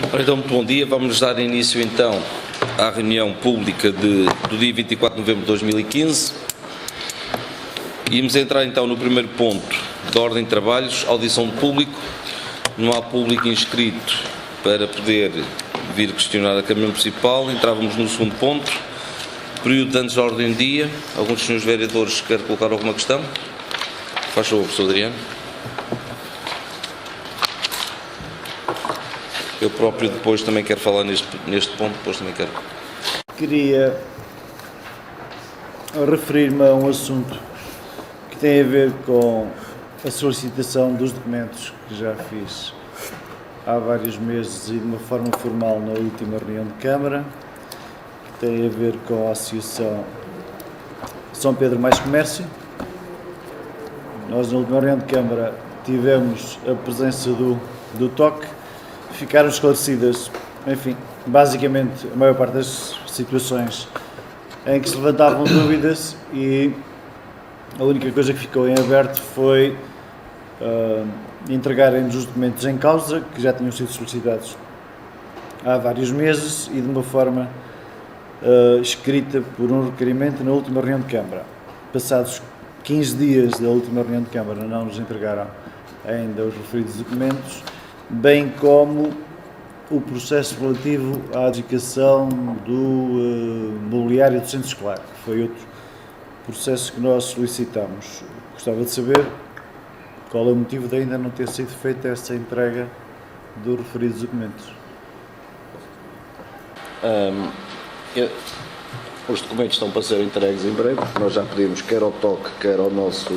Ora, então, muito bom dia. Vamos dar início então à reunião pública do dia 24 de novembro de 2015. Íamos entrar então no primeiro ponto da ordem de trabalhos, audição de público. Não há público inscrito para poder vir questionar a Câmara Municipal. Entrávamos no segundo ponto, período antes da ordem do dia. Alguns dos senhores vereadores querem colocar alguma questão? Faz favor, professor Adriano. Eu próprio depois também quero falar neste ponto, depois também quero. Queria referir-me a um assunto que tem a ver com a solicitação dos documentos que já fiz há vários meses e de uma forma formal na última reunião de Câmara, que tem a ver com a Associação São Pedro Mais Comércio. Nós na última reunião de Câmara tivemos a presença do TOC. Ficaram esclarecidas, enfim, basicamente a maior parte das situações em que se levantavam dúvidas, e a única coisa que ficou em aberto foi entregarem-nos os documentos em causa, que já tinham sido solicitados há vários meses e de uma forma escrita por um requerimento na última reunião de Câmara. Passados 15 dias da última reunião de Câmara não nos entregaram ainda os referidos documentos, bem como o processo relativo à adjudicação do mobiliário do centro escolar, que foi outro processo que nós solicitamos. Gostava de saber qual é o motivo de ainda não ter sido feita essa entrega dos referidos documentos. Os documentos estão para ser entregues em breve. Nós já pedimos, quer ao TOC, quer ao nosso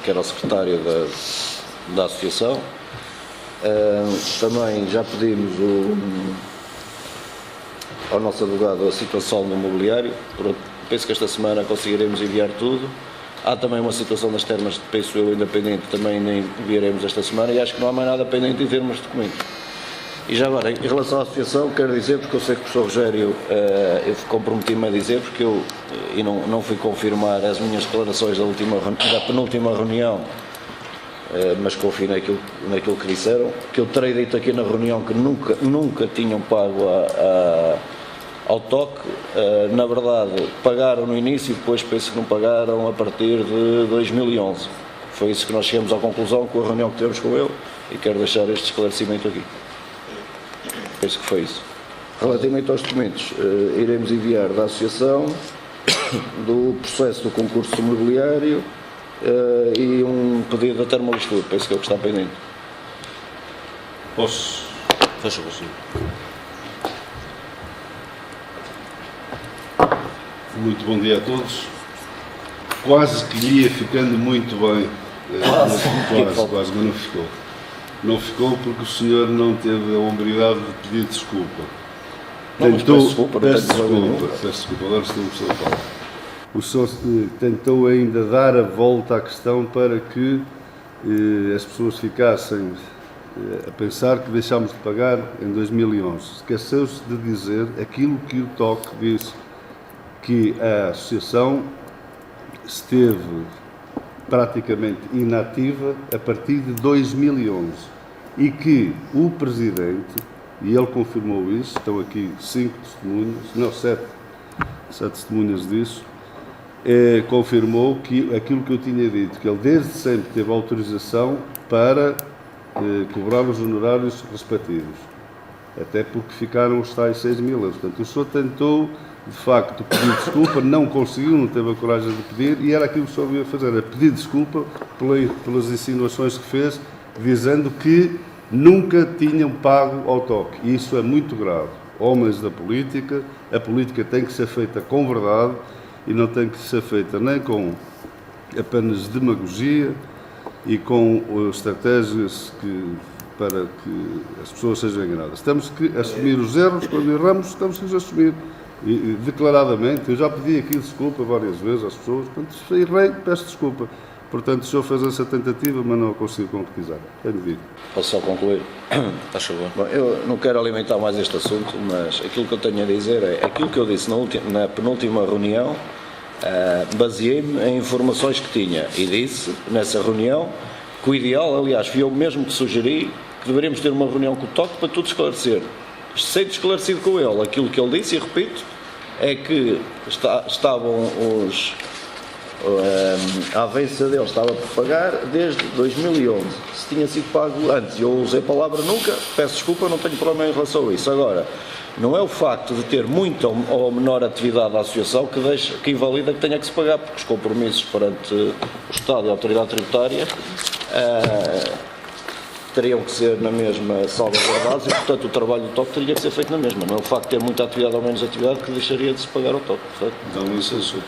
quer ao secretário da Associação. Também já pedimos ao nosso advogado a situação do mobiliário. Penso que esta semana conseguiremos enviar tudo. Há também uma situação das termas, penso eu, independente, também nem enviaremos esta semana, e acho que não há mais nada pendente em termos de documentos. E já agora, em relação à associação, quero dizer, porque eu sei que o professor Rogério, eu comprometi-me a dizer, porque eu não fui confirmar as minhas declarações da penúltima reunião, mas confio naquilo que disseram, que eu terei dito aqui na reunião que nunca tinham pago ao TOC. Na verdade, pagaram no início e depois penso que não pagaram a partir de 2011. Foi isso que nós chegamos à conclusão com a reunião que tivemos com ele, e quero deixar este esclarecimento aqui. Penso que foi isso. Relativamente aos documentos, iremos enviar da Associação, do processo do concurso imobiliário, e um pedido da termolistura, penso que é o que está pendente. Posso? Faz favor, senhor. Muito bom dia a todos. Quase que ia ficando muito bem. Quase, mas não ficou. Não ficou porque o senhor não teve a hombridade de pedir desculpa. Peço desculpa, agora estou a falar. O senhor tentou ainda dar a volta à questão para que as pessoas ficassem a pensar que deixámos de pagar em 2011. Esqueceu-se de dizer aquilo que o TOC disse, que a associação esteve praticamente inativa a partir de 2011 e que o Presidente, e ele confirmou isso, estão aqui 7 testemunhas disso, confirmou que aquilo que eu tinha dito, que ele desde sempre teve autorização para cobrar os honorários respectivos, até porque ficaram os tais 6.000 euros. Portanto, o senhor tentou, de facto, pedir desculpa, não conseguiu, não teve a coragem de pedir, e era aquilo que o senhor ia fazer, era pedir desculpa pelas insinuações que fez, dizendo que nunca tinham pago ao TOC. E isso é muito grave. Homens da política, a política tem que ser feita com verdade, e não tem que ser feita nem com apenas demagogia e com estratégias para que as pessoas sejam enganadas. Temos que assumir os erros, quando erramos, temos que os assumir. E declaradamente, eu já pedi aqui desculpa várias vezes às pessoas, quando errei, peço desculpa. Portanto, o senhor fez essa tentativa, mas não a conseguiu concretizar. Tenho devido. Posso só concluir? Faz favor. Bom, eu não quero alimentar mais este assunto, mas aquilo que eu tenho a dizer é aquilo que eu disse na penúltima reunião. Baseei-me em informações que tinha e disse nessa reunião que o ideal, aliás, fui eu mesmo que sugeri que deveríamos ter uma reunião com o TOC para tudo esclarecer. Sendo esclarecido com ele aquilo que ele disse, e repito, é que estavam a avança dele estava por pagar desde 2011. Se tinha sido pago antes, eu usei a palavra nunca, peço desculpa, não tenho problema em relação a isso. Agora, não é o facto de ter muita ou menor atividade da associação que invalida que tenha que se pagar, porque os compromissos perante o Estado e a autoridade tributária teriam que ser na mesma salvaguardados e, portanto, o trabalho do TOC teria que ser feito na mesma. Não é o facto de ter muita atividade ou menos atividade que deixaria de se pagar ao TOC. Certo? Então, isso é a sua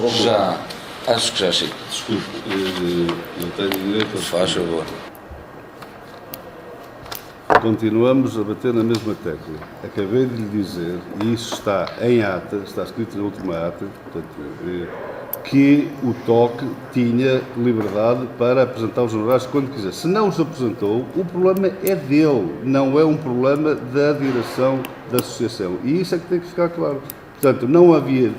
posição. Acho que já chega. Desculpe, eu tenho direito a... Faz favor. Continuamos a bater na mesma tecla. Acabei de lhe dizer, e isso está em ata, está escrito na última ata, portanto, que o TOC tinha liberdade para apresentar os honorários quando quiser. Se não os apresentou, o problema é dele, não é um problema da direção da associação. E isso é que tem que ficar claro. Portanto, não havia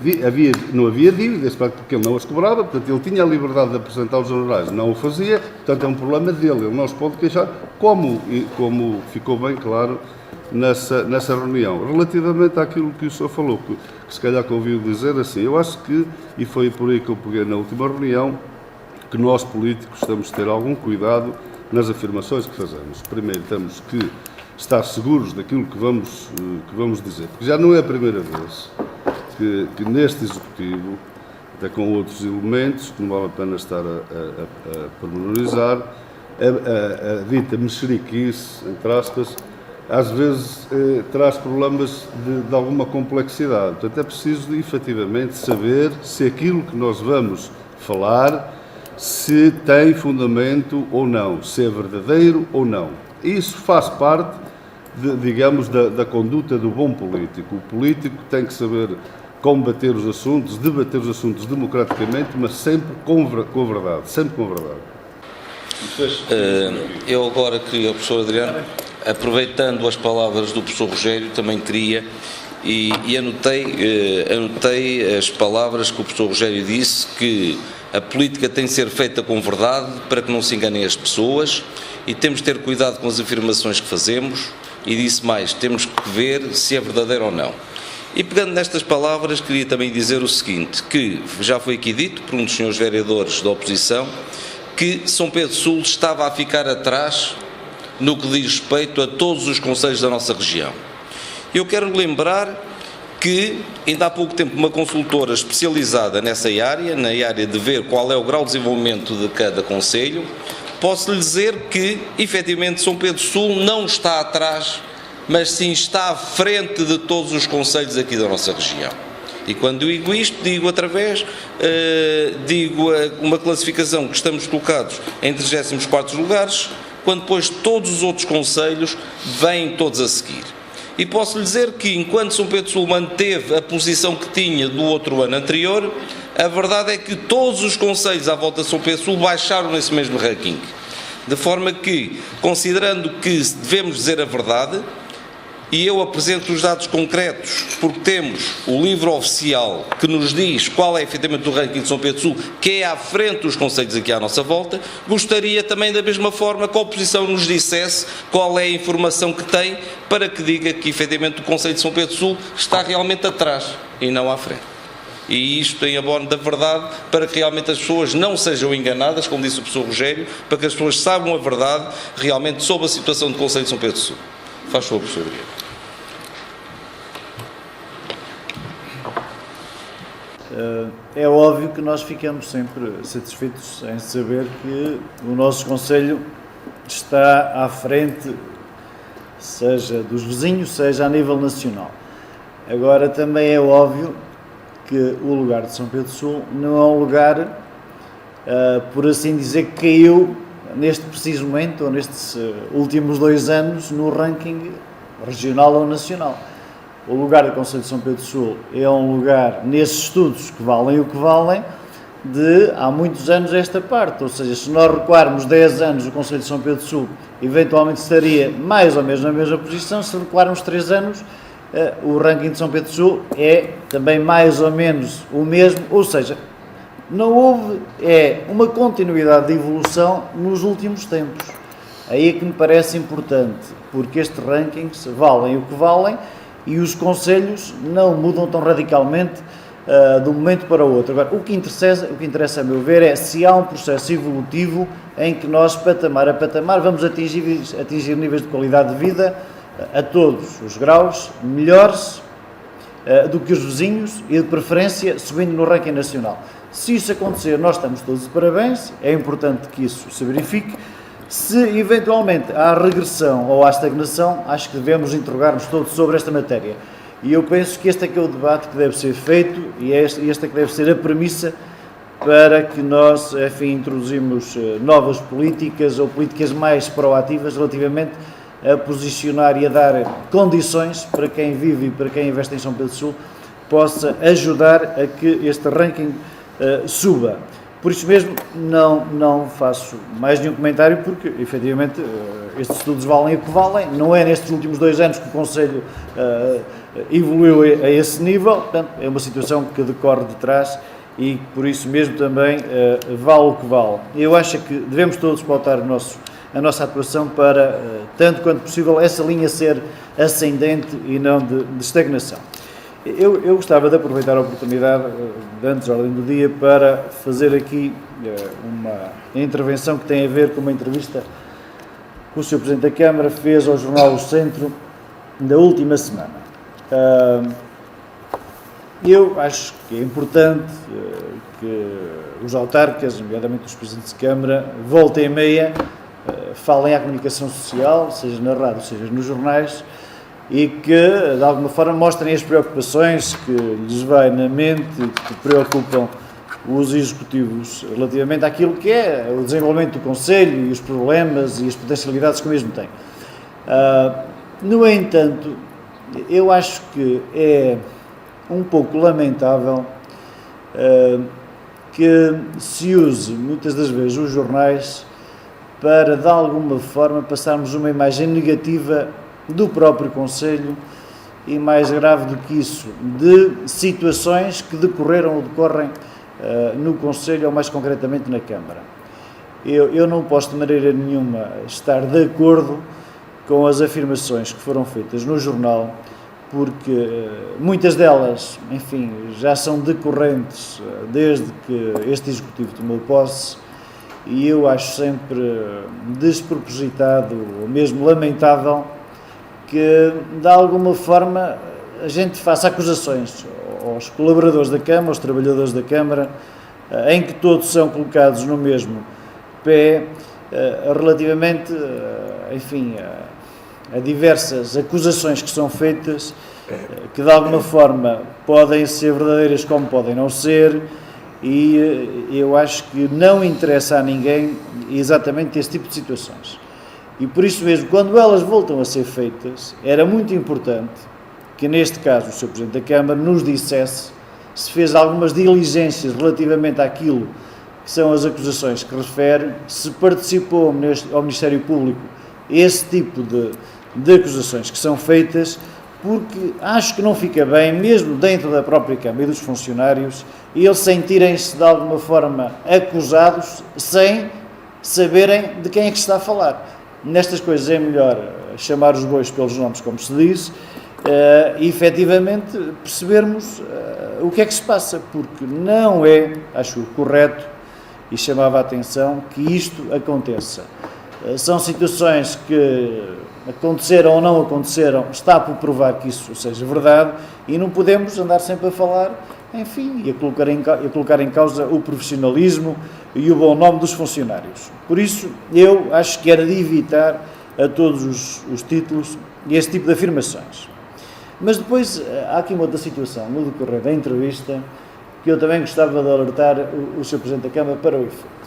dívidas, porque ele não as cobrava, portanto, ele tinha a liberdade de apresentar os honorários, não o fazia, portanto, é um problema dele, ele não se pode queixar, como ficou bem claro nessa reunião. Relativamente àquilo que o senhor falou, que se calhar conviu dizer assim, eu acho que, e foi por aí que eu peguei na última reunião, que nós políticos temos de ter algum cuidado nas afirmações que fazemos. Primeiro, temos que estar seguros daquilo que vamos dizer, porque já não é a primeira vez que neste Executivo, até com outros elementos, que não vale a pena estar a pormenorizar, a dita mexeriquice, entre aspas, às vezes traz problemas de alguma complexidade. Portanto, é preciso, efetivamente, saber se aquilo que nós vamos falar, se tem fundamento ou não, se é verdadeiro ou não. Isso faz parte, digamos, da conduta do bom político. O político tem que saber combater os assuntos, debater os assuntos democraticamente, mas sempre com verdade, sempre com verdade. Eu agora queria, professor Adriano, aproveitando as palavras do professor Rogério, também queria, e anotei as palavras que o professor Rogério disse, que a política tem de ser feita com verdade para que não se enganem as pessoas e temos de ter cuidado com as afirmações que fazemos, e disse mais, temos que ver se é verdadeiro ou não. E pegando nestas palavras, queria também dizer o seguinte, que já foi aqui dito por um dos senhores vereadores da oposição, que São Pedro Sul estava a ficar atrás no que diz respeito a todos os concelhos da nossa região. Eu quero lembrar que, ainda há pouco tempo, uma consultora especializada nessa área, na área de ver qual é o grau de desenvolvimento de cada concelho, posso lhe dizer que, efetivamente, São Pedro Sul não está atrás, mas sim está à frente de todos os concelhos aqui da nossa região. E quando digo isto, digo uma classificação que estamos colocados em 34º lugares, quando depois todos os outros concelhos vêm todos a seguir. E posso lhe dizer que, enquanto São Pedro Sul manteve a posição que tinha do outro ano anterior, a verdade é que todos os concelhos à volta de São Pedro Sul baixaram nesse mesmo ranking. De forma que, considerando que devemos dizer a verdade, e eu apresento os dados concretos, porque temos o livro oficial que nos diz qual é efetivamente o ranking de São Pedro Sul, que é à frente dos concelhos aqui à nossa volta, gostaria também da mesma forma que a oposição nos dissesse qual é a informação que tem para que diga que efetivamente o concelho de São Pedro Sul está realmente atrás e não à frente. E isto em abono da verdade, para que realmente as pessoas não sejam enganadas, como disse o professor Rogério, para que as pessoas saibam a verdade realmente sobre a situação do concelho de São Pedro Sul. Faz favor, professor Adriano. É óbvio que nós ficamos sempre satisfeitos em saber que o nosso concelho está à frente, seja dos vizinhos, seja a nível nacional. Agora, também é óbvio que o lugar de São Pedro Sul não é um lugar, por assim dizer, que caiu neste preciso momento, ou nestes últimos 2 anos, no ranking regional ou nacional. O lugar do concelho de São Pedro Sul é um lugar, nesses estudos, que valem o que valem, de há muitos anos esta parte. Ou seja, se nós recuarmos 10 anos, o concelho de São Pedro Sul eventualmente estaria mais ou menos na mesma posição. Se recuarmos 3 anos, o ranking de São Pedro Sul é também mais ou menos o mesmo. Ou seja, não houve uma continuidade de evolução nos últimos tempos. Aí é que me parece importante, porque estes rankings valem o que valem e os conselhos não mudam tão radicalmente de um momento para o outro. Agora, o que interessa a meu ver é se há um processo evolutivo em que nós, patamar a patamar, vamos atingir níveis de qualidade de vida a todos os graus melhores do que os vizinhos e, de preferência, subindo no ranking nacional. Se isso acontecer, nós estamos todos de parabéns, é importante que isso se verifique. Se eventualmente há regressão ou há estagnação, acho que devemos interrogar-nos todos sobre esta matéria. E eu penso que este é que é o debate que deve ser feito e esta é que deve ser a premissa para que nós, enfim, introduzimos novas políticas ou políticas mais proativas relativamente a posicionar e a dar condições para quem vive e para quem investe em São Pedro do Sul possa ajudar a que este ranking suba. Por isso mesmo, não faço mais nenhum comentário, porque, efetivamente, estes estudos valem o que valem. Não é nestes últimos 2 anos que o Conselho evoluiu a esse nível. Portanto, é uma situação que decorre de trás e, por isso mesmo, também vale o que vale. Eu acho que devemos todos pautar a nossa atuação para, tanto quanto possível, essa linha ser ascendente e não de estagnação. Eu gostava de aproveitar a oportunidade, antes da ordem do dia, para fazer aqui uma intervenção que tem a ver com uma entrevista que o Sr. Presidente da Câmara fez ao jornal O Centro da última semana. Eu acho que é importante que os autarcas, nomeadamente os Presidentes de Câmara, voltem e meia, falem à comunicação social, seja na rádio, seja nos jornais, e que, de alguma forma, mostrem as preocupações que lhes vai na mente e que preocupam os executivos relativamente àquilo que é o desenvolvimento do Conselho e os problemas e as potencialidades que o mesmo tem. No entanto, eu acho que é um pouco lamentável que se use, muitas das vezes, os jornais para, de alguma forma, passarmos uma imagem negativa do próprio Conselho e, mais grave do que isso, de situações que decorreram ou decorrem no Conselho ou, mais concretamente, na Câmara. Eu não posso, de maneira nenhuma, estar de acordo com as afirmações que foram feitas no jornal, porque muitas delas, enfim, já são decorrentes desde que este Executivo tomou posse, e eu acho sempre despropositado, ou mesmo lamentável, que, de alguma forma, a gente faça acusações aos colaboradores da Câmara, aos trabalhadores da Câmara, em que todos são colocados no mesmo pé, relativamente, enfim, a diversas acusações que são feitas, que de alguma forma podem ser verdadeiras como podem não ser, e eu acho que não interessa a ninguém exatamente esse tipo de situações. E por isso mesmo, quando elas voltam a ser feitas, era muito importante que, neste caso, o Sr. Presidente da Câmara nos dissesse se fez algumas diligências relativamente àquilo que são as acusações que refere, se participou ao Ministério Público esse tipo de acusações que são feitas, porque acho que não fica bem, mesmo dentro da própria Câmara e dos funcionários, eles sentirem-se de alguma forma acusados sem saberem de quem é que se está a falar. Nestas coisas é melhor chamar os bois pelos nomes, como se diz, e efetivamente percebermos o que é que se passa, porque não é, acho correto, e chamava a atenção, que isto aconteça. São situações que aconteceram ou não aconteceram, está por provar que isso seja verdade, e não podemos andar sempre a falar, enfim, e a colocar em causa o profissionalismo e o bom nome dos funcionários. Por isso, eu acho que era de evitar a todos os títulos esse tipo de afirmações. Mas depois há aqui uma outra situação, no decorrer da entrevista, que eu também gostava de alertar o Sr. Presidente da Câmara para o efeito.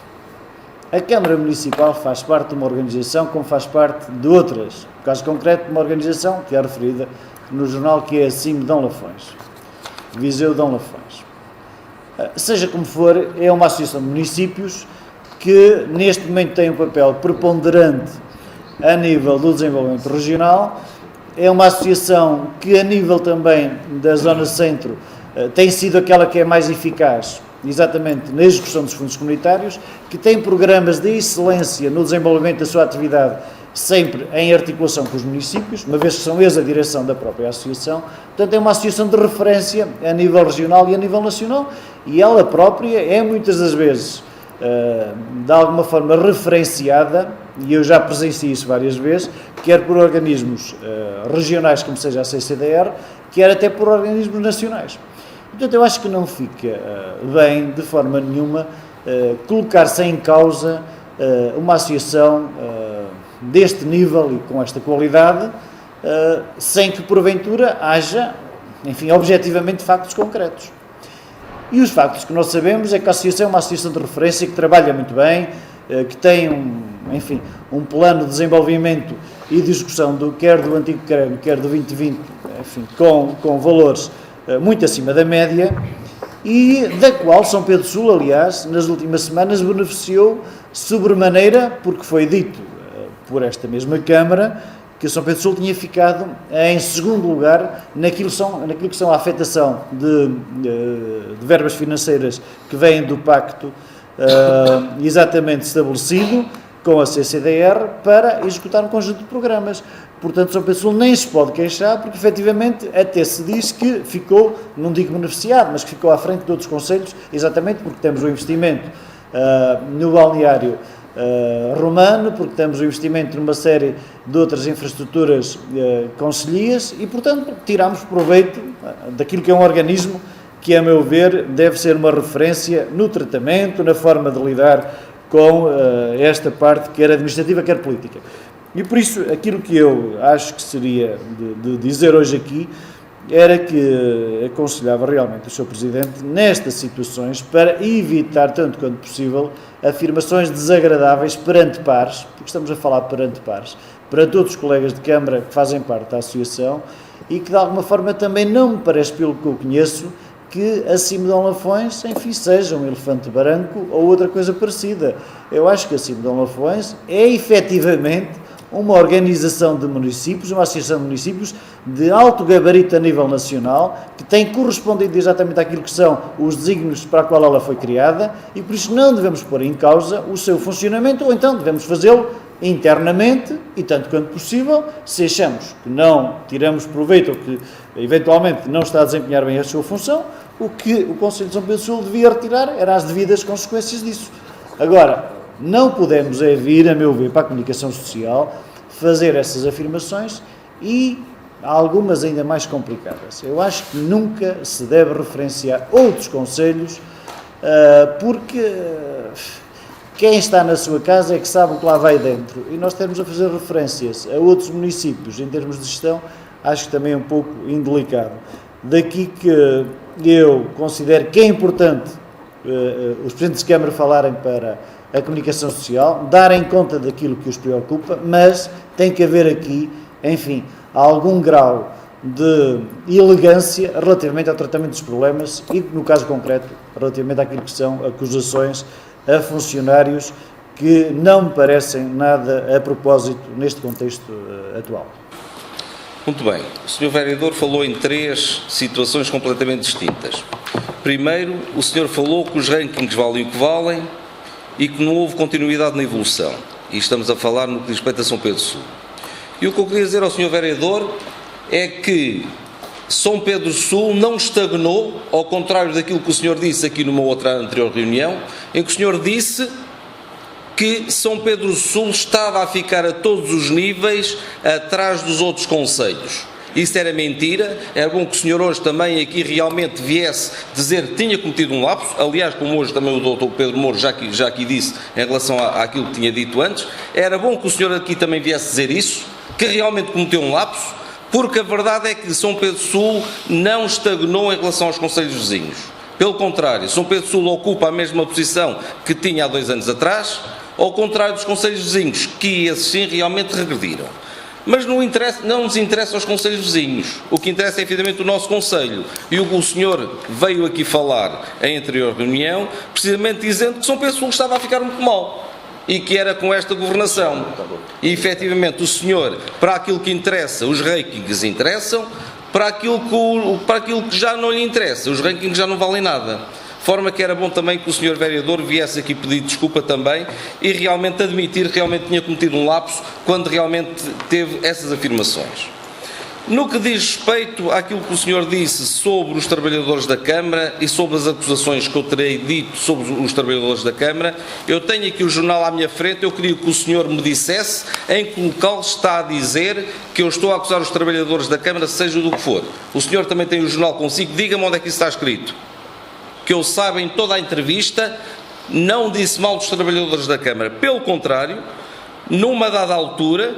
A Câmara Municipal faz parte de uma organização como faz parte de outras. No caso concreto, de uma organização que é referida no jornal, que é a CIM Dom Lafões, Viseu Dom Lafões. Seja como for, é uma associação de municípios que neste momento tem um papel preponderante a nível do desenvolvimento regional. É uma associação que, a nível também da Zona Centro, tem sido aquela que é mais eficaz exatamente na execução dos fundos comunitários, que tem programas de excelência no desenvolvimento da sua atividade, sempre em articulação com os municípios, uma vez que são eles a direção da própria associação. Portanto, é uma associação de referência a nível regional e a nível nacional, e ela própria é muitas das vezes, de alguma forma, referenciada, e eu já presenciei isso várias vezes, quer por organismos regionais, como seja a CCDR, quer até por organismos nacionais. Portanto, eu acho que não fica bem, de forma nenhuma, colocar-se em causa uma associação deste nível e com esta qualidade, sem que, porventura, haja, enfim, objetivamente, factos concretos. E os factos que nós sabemos é que a associação é uma associação de referência que trabalha muito bem, que tem um plano de desenvolvimento e de execução quer do antigo CREM, quer do 2020, enfim, com valores muito acima da média, e da qual São Pedro Sul, aliás, nas últimas semanas beneficiou sobremaneira, porque foi dito por esta mesma Câmara que São Pedro Sul tinha ficado em segundo lugar naquilo que são a afetação de verbas financeiras que vêm do pacto exatamente estabelecido com a CCDR para executar um conjunto de programas. Portanto, São Pedro Sul nem se pode queixar, porque efetivamente até se diz que ficou, não digo beneficiado, mas que ficou à frente de outros concelhos, exatamente porque temos o investimento no balneário romano, porque temos o investimento numa série de outras infraestruturas concelhias e, portanto, tiramos proveito daquilo que é um organismo que, a meu ver, deve ser uma referência no tratamento, na forma de lidar com esta parte, quer administrativa, quer política. E por isso, aquilo que eu acho que seria de dizer hoje aqui era que aconselhava realmente o Sr. Presidente, nestas situações, para evitar, tanto quanto possível, afirmações desagradáveis perante pares, porque estamos a falar perante pares, perante outros colegas de Câmara que fazem parte da associação e que, de alguma forma, também não me parece, pelo que eu conheço, que a Simedão Lafões, enfim, seja um elefante branco ou outra coisa parecida. Eu acho que a Simedão Lafões é, efetivamente, uma organização de municípios, uma associação de municípios de alto gabarito a nível nacional, que tem correspondido exatamente àquilo que são os desígnios para a qual ela foi criada, e por isso não devemos pôr em causa o seu funcionamento, ou então devemos fazê-lo internamente e, tanto quanto possível, se achamos que não tiramos proveito ou que eventualmente não está a desempenhar bem a sua função, o que o Conselho de São Pedro Sul devia retirar eram as devidas consequências disso. Agora, não podemos vir, a meu ver, para a comunicação social, fazer essas afirmações e algumas ainda mais complicadas. Eu acho que nunca se deve referenciar outros concelhos, porque quem está na sua casa é que sabe o que lá vai dentro. E nós temos a fazer referências a outros municípios em termos de gestão, acho que também é um pouco indelicado. Daqui que eu considero que é importante os presidentes de Câmara falarem para a comunicação social, darem conta daquilo que os preocupa, mas tem que haver aqui, enfim, algum grau de elegância relativamente ao tratamento dos problemas e, no caso concreto, relativamente àquilo que são acusações a funcionários que não me parecem nada a propósito neste contexto atual. Muito bem. O Sr. Vereador falou em 3 situações completamente distintas. Primeiro, o senhor falou que os rankings valem o que valem e que não houve continuidade na evolução. E estamos a falar no que diz respeito a São Pedro Sul. E o que eu queria dizer ao Sr. Vereador é que São Pedro Sul não estagnou, ao contrário daquilo que o senhor disse aqui numa outra anterior reunião, em que o senhor disse que São Pedro Sul estava a ficar a todos os níveis atrás dos outros concelhos. Isso era mentira. Era bom que o senhor hoje também aqui realmente viesse dizer que tinha cometido um lapso, aliás, como hoje também o doutor Pedro Moura já aqui disse em relação àquilo que tinha dito antes. Era bom que o senhor aqui também viesse dizer isso, que realmente cometeu um lapso, porque a verdade é que São Pedro Sul não estagnou em relação aos concelhos vizinhos. Pelo contrário, São Pedro Sul ocupa a mesma posição que tinha há 2 anos atrás, ao contrário dos concelhos vizinhos, que esses sim realmente regrediram. Mas não nos interessa os concelhos vizinhos. O que interessa é, efetivamente, o nosso concelho. E o que o senhor veio aqui falar em anterior reunião, precisamente dizendo que São Pedro Sul estava a ficar muito mal. E que era com esta governação. E, efetivamente, o senhor, para aquilo que interessa, os rankings interessam, para aquilo que já não lhe interessa, os rankings já não valem nada. forma que era bom também que o Sr. Vereador viesse aqui pedir desculpa também e realmente admitir que realmente tinha cometido um lapso quando realmente teve essas afirmações. No que diz respeito àquilo que o senhor disse sobre os trabalhadores da Câmara e sobre as acusações que eu terei dito sobre os trabalhadores da Câmara, eu tenho aqui o jornal à minha frente, eu queria que o senhor me dissesse em que local está a dizer que eu estou a acusar os trabalhadores da Câmara, seja do que for. O senhor também tem o jornal consigo, diga-me onde é que isso está escrito. Que eu saiba, em toda a entrevista, não disse mal dos trabalhadores da Câmara. Pelo contrário, numa dada altura,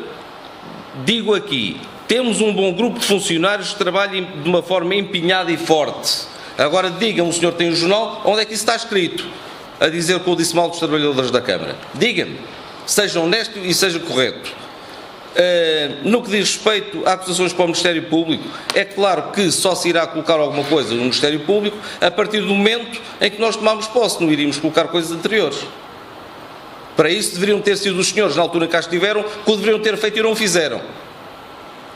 digo aqui, temos um bom grupo de funcionários que trabalham de uma forma empenhada e forte. Agora diga-me, o senhor tem o jornal, onde é que isso está escrito? A dizer que eu disse mal dos trabalhadores da Câmara. Diga-me, seja honesto e seja correto. No que diz respeito a acusações para o Ministério Público, é claro que só se irá colocar alguma coisa no Ministério Público a partir do momento em que nós tomamos posse, não iríamos colocar coisas anteriores. Para isso deveriam ter sido os senhores, na altura que cá estiveram, que o deveriam ter feito e não fizeram.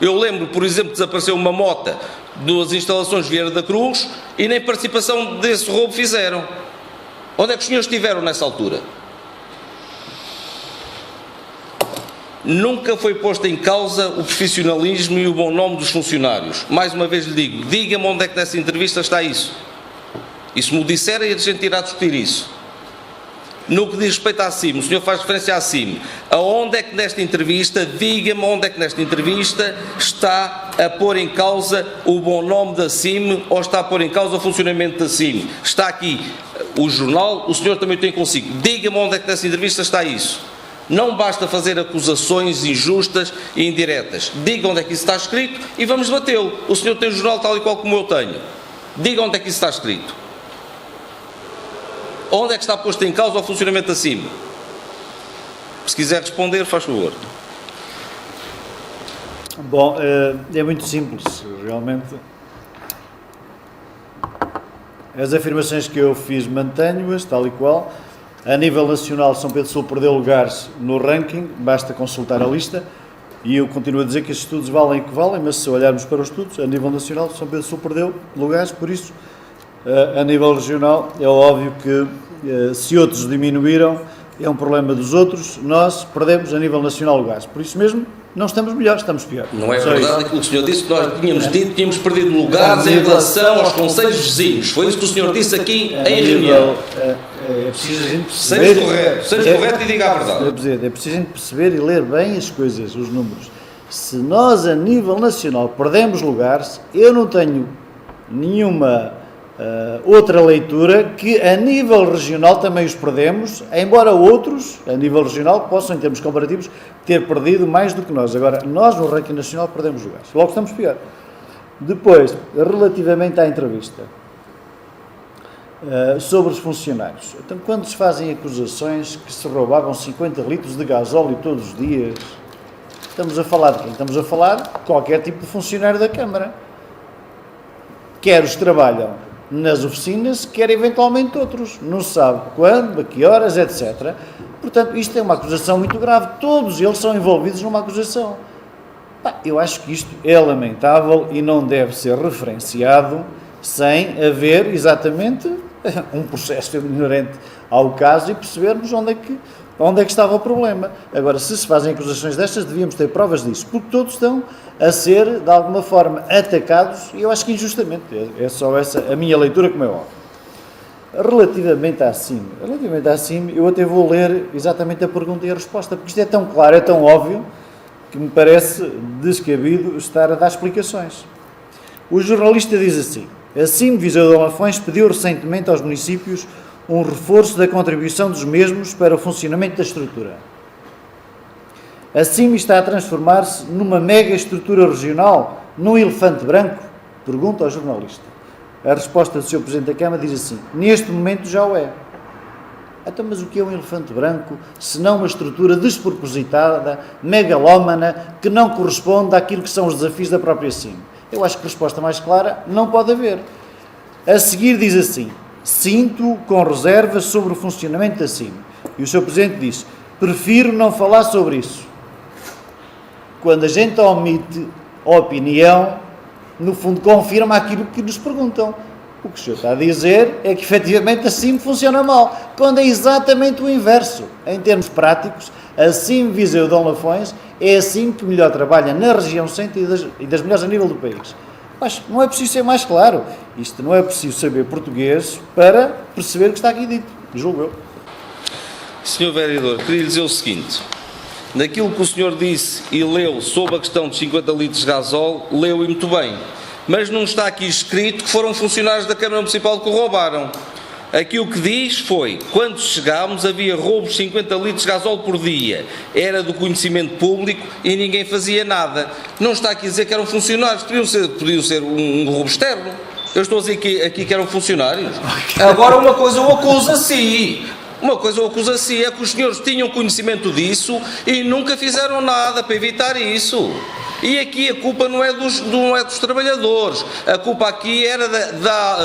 Eu lembro, por exemplo, desapareceu uma mota das instalações de Vieira da Cruz e nem participação desse roubo fizeram. Onde é que os senhores estiveram nessa altura? Nunca foi posto em causa o profissionalismo e o bom nome dos funcionários. Mais uma vez lhe digo, diga-me onde é que nessa entrevista está isso. E se me o disserem, a gente irá discutir isso. No que diz respeito à CIM, o senhor faz referência à CIM. Aonde é que nesta entrevista, diga-me onde é que nesta entrevista está a pôr em causa o bom nome da CIM ou está a pôr em causa o funcionamento da CIM? Está aqui o jornal, o senhor também tem consigo. Diga-me onde é que nessa entrevista está isso. Não basta fazer acusações injustas e indiretas. Diga onde é que isso está escrito e vamos debatê-lo. O senhor tem o jornal tal e qual como eu tenho. Diga onde é que isso está escrito. Onde é que está posto em causa o funcionamento da CIM? Se quiser responder, faz favor. Bom, é muito simples, realmente. As afirmações que eu fiz mantenho-as, tal e qual. A nível nacional, São Pedro Sul perdeu lugares no ranking, basta consultar a lista. E eu continuo a dizer que estes estudos valem o que valem, mas se olharmos para os estudos, a nível nacional, São Pedro Sul perdeu lugares, por isso, a nível regional, é óbvio que se outros diminuíram, é um problema dos outros, nós perdemos a nível nacional lugares. Por isso mesmo, não estamos melhores, estamos pior. Não é verdade aquilo que o senhor disse, que nós tínhamos dito que tínhamos perdido lugares em relação aos concelhos vizinhos. Foi isso que o senhor disse aqui em reunião. É preciso a gente perceber. Seja correto e diga a verdade. É preciso a gente perceber e ler bem as coisas, os números. Se nós, a nível nacional, perdemos lugares, eu não tenho nenhuma outra leitura que a nível regional também os perdemos, embora outros, a nível regional, possam, em termos comparativos, ter perdido mais do que nós. Agora, nós no ranking nacional perdemos lugares. Logo estamos pior. Depois, relativamente à entrevista, sobre os funcionários. Então, quando se fazem acusações que se roubavam 50 litros de gasóleo todos os dias, estamos a falar de quem? Estamos a falar de qualquer tipo de funcionário da Câmara. Quer os que trabalham nas oficinas, quer eventualmente outros. Não se sabe quando, a que horas, etc. Portanto, isto é uma acusação muito grave. Todos eles são envolvidos numa acusação. Eu acho que isto é lamentável e não deve ser referenciado sem haver exatamente um processo inerente ao caso e percebermos onde é que estava o problema. Agora, se se fazem acusações destas, devíamos ter provas disso, porque todos estão a ser, de alguma forma, atacados, e eu acho que injustamente. É só essa a minha leitura, como é óbvio. Relativamente à CIM, eu até vou ler exatamente a pergunta e a resposta, porque isto é tão claro, é tão óbvio, que me parece descabido estar a dar explicações. O jornalista diz assim: a CIM Viseu de Lafões pediu recentemente aos municípios um reforço da contribuição dos mesmos para o funcionamento da estrutura. A CIM está a transformar-se numa mega estrutura regional, num elefante branco? Pergunta ao jornalista. A resposta do Sr. Presidente da Câmara diz assim: neste momento já o é. Então, mas o que é um elefante branco, se não uma estrutura despropositada, megalómana, que não corresponde àquilo que são os desafios da própria CIM? Eu acho que resposta mais clara não pode haver. A seguir diz assim: sinto com reservas sobre o funcionamento da CIM. E o Sr. Presidente disse: prefiro não falar sobre isso. Quando a gente omite a opinião, no fundo confirma aquilo que nos perguntam. O que o senhor está a dizer é que efetivamente a CIM funciona mal, quando é exatamente o inverso. Em termos práticos, a CIM Viseu Dom Lafões é a CIM que melhor trabalha na região centro e das melhores a nível do país. Mas não é preciso ser mais claro. Isto não é preciso saber português para perceber o que está aqui dito, julgo eu. Senhor Vereador, queria lhe dizer o seguinte. Naquilo que o senhor disse e leu sobre a questão de 50 litros de gasóleo, leu e muito bem. Mas não está aqui escrito que foram funcionários da Câmara Municipal que roubaram. Aquilo que diz foi, quando chegámos havia roubos de 50 litros de gasóleo por dia. Era do conhecimento público e ninguém fazia nada. Não está aqui a dizer que eram funcionários, podiam ser um roubo externo. Eu estou a dizer aqui que eram funcionários. Agora uma coisa eu acuso a si. Uma coisa eu acuso a si é que os senhores tinham conhecimento disso e nunca fizeram nada para evitar isso. E aqui a culpa não é dos trabalhadores, a culpa aqui era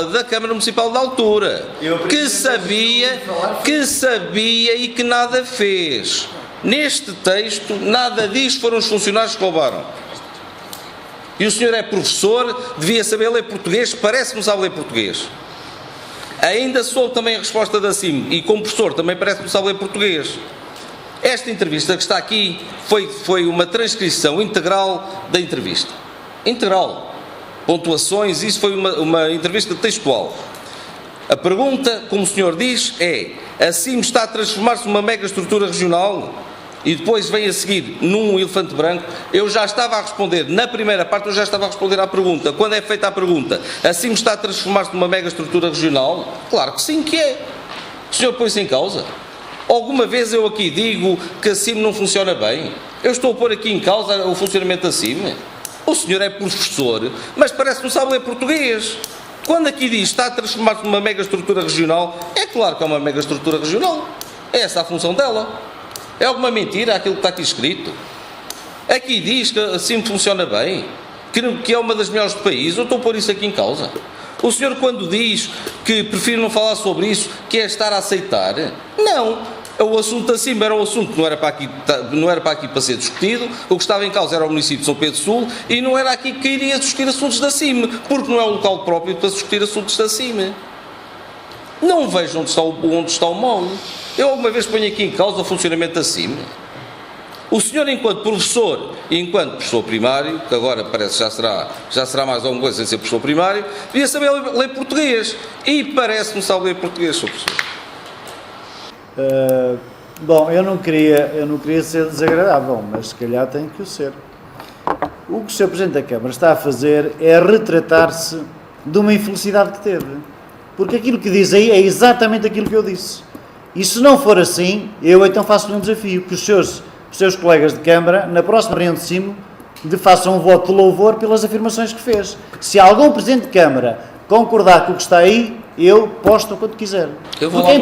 da Câmara Municipal da altura, que sabia e que nada fez. Neste texto, nada diz foram os funcionários que roubaram. E o senhor é professor, devia saber ler português, parece que não sabe ler português. Ainda soube também a resposta da CIM, e como professor também parece que não sabe ler português. Esta entrevista que está aqui foi uma transcrição integral da entrevista. Integral. Pontuações, isso foi uma entrevista textual. A pergunta, como o senhor diz, é: a CIM está a transformar-se numa mega estrutura regional? E depois vem a seguir num elefante branco. Eu já estava a responder, na primeira parte eu já estava a responder à pergunta. Quando é feita a pergunta, a CIM está a transformar-se numa mega estrutura regional? Claro que sim que é. O senhor põe-se em causa? Alguma vez eu aqui digo que a CIM não funciona bem? Eu estou a pôr aqui em causa o funcionamento da CIM? O senhor é professor, mas parece que não sabe ler português. Quando aqui diz está a transformar-se numa mega estrutura regional, é claro que é uma mega estrutura regional. É essa a função dela. É alguma mentira aquilo que está aqui escrito? Aqui diz que a CIM funciona bem, que é uma das melhores do país. Eu estou a pôr isso aqui em causa. O senhor, quando diz que prefere não falar sobre isso, que é estar a aceitar, não. O assunto da CIM era um assunto que não era para aqui para ser discutido. O que estava em causa era o município de São Pedro Sul e não era aqui que iria discutir assuntos da CIM, porque não é o local próprio para discutir assuntos da CIM. Não vejo onde está o mal. Eu alguma vez ponho aqui em causa o funcionamento da CIM. O senhor, enquanto professor primário, que agora parece que já será mais alguma coisa sem ser professor primário, devia saber ler português. E parece que não sabe ler português, Sr. Professor. Bom, eu não queria ser desagradável, mas se calhar tenho que o ser. O que o Sr. Presidente da Câmara está a fazer é retratar-se de uma infelicidade que teve. Porque aquilo que diz aí é exatamente aquilo que eu disse. E se não for assim, eu então faço-lhe um desafio, que os seus colegas de Câmara, na próxima reunião de cima, façam um voto de louvor pelas afirmações que fez. Se algum Presidente de Câmara concordar com o que está aí, eu posto quanto quiser. Porque é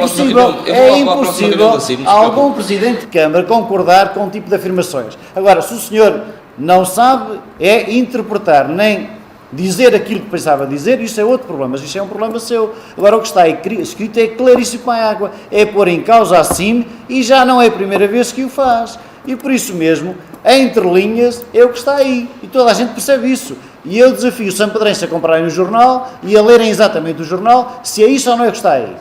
impossível algum Presidente de Câmara concordar com um tipo de afirmações. Agora, se o senhor não sabe, é interpretar, nem dizer aquilo que pensava dizer, isso é outro problema, mas isso é um problema seu. Agora, o que está aí escrito é claríssimo como a água, é pôr em causa a CIM, e já não é a primeira vez que o faz. E por isso mesmo, entre linhas, é o que está aí. E toda a gente percebe isso. E eu desafio os sampedrenses a comprarem o jornal e a lerem exatamente o jornal, se é isso ou não é o que está aí.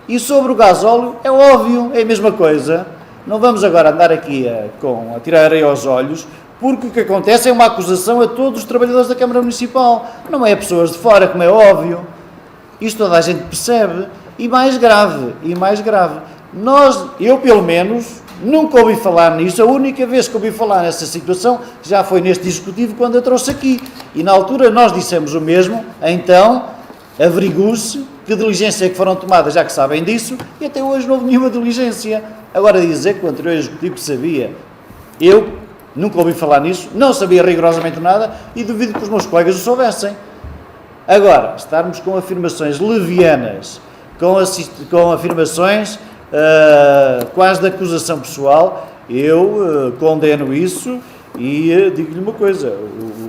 E sobre o gasóleo, é óbvio, é a mesma coisa. Não vamos agora andar aqui a tirar areia aos olhos, porque o que acontece é uma acusação a todos os trabalhadores da Câmara Municipal. Não é a pessoas de fora, como é óbvio. Isto toda a gente percebe. E mais grave. Eu pelo menos, nunca ouvi falar nisso. A única vez que ouvi falar nessa situação já foi neste Executivo, quando eu trouxe aqui. E na altura nós dissemos o mesmo. Então, averigue-se que diligência é que foram tomadas, já que sabem disso, e até hoje não houve nenhuma diligência. Agora dizer que o anterior Executivo sabia, eu nunca ouvi falar nisso, não sabia rigorosamente nada e duvido que os meus colegas o soubessem. Agora, estarmos com afirmações levianas, com afirmações quase de acusação pessoal, eu condeno isso e digo-lhe uma coisa,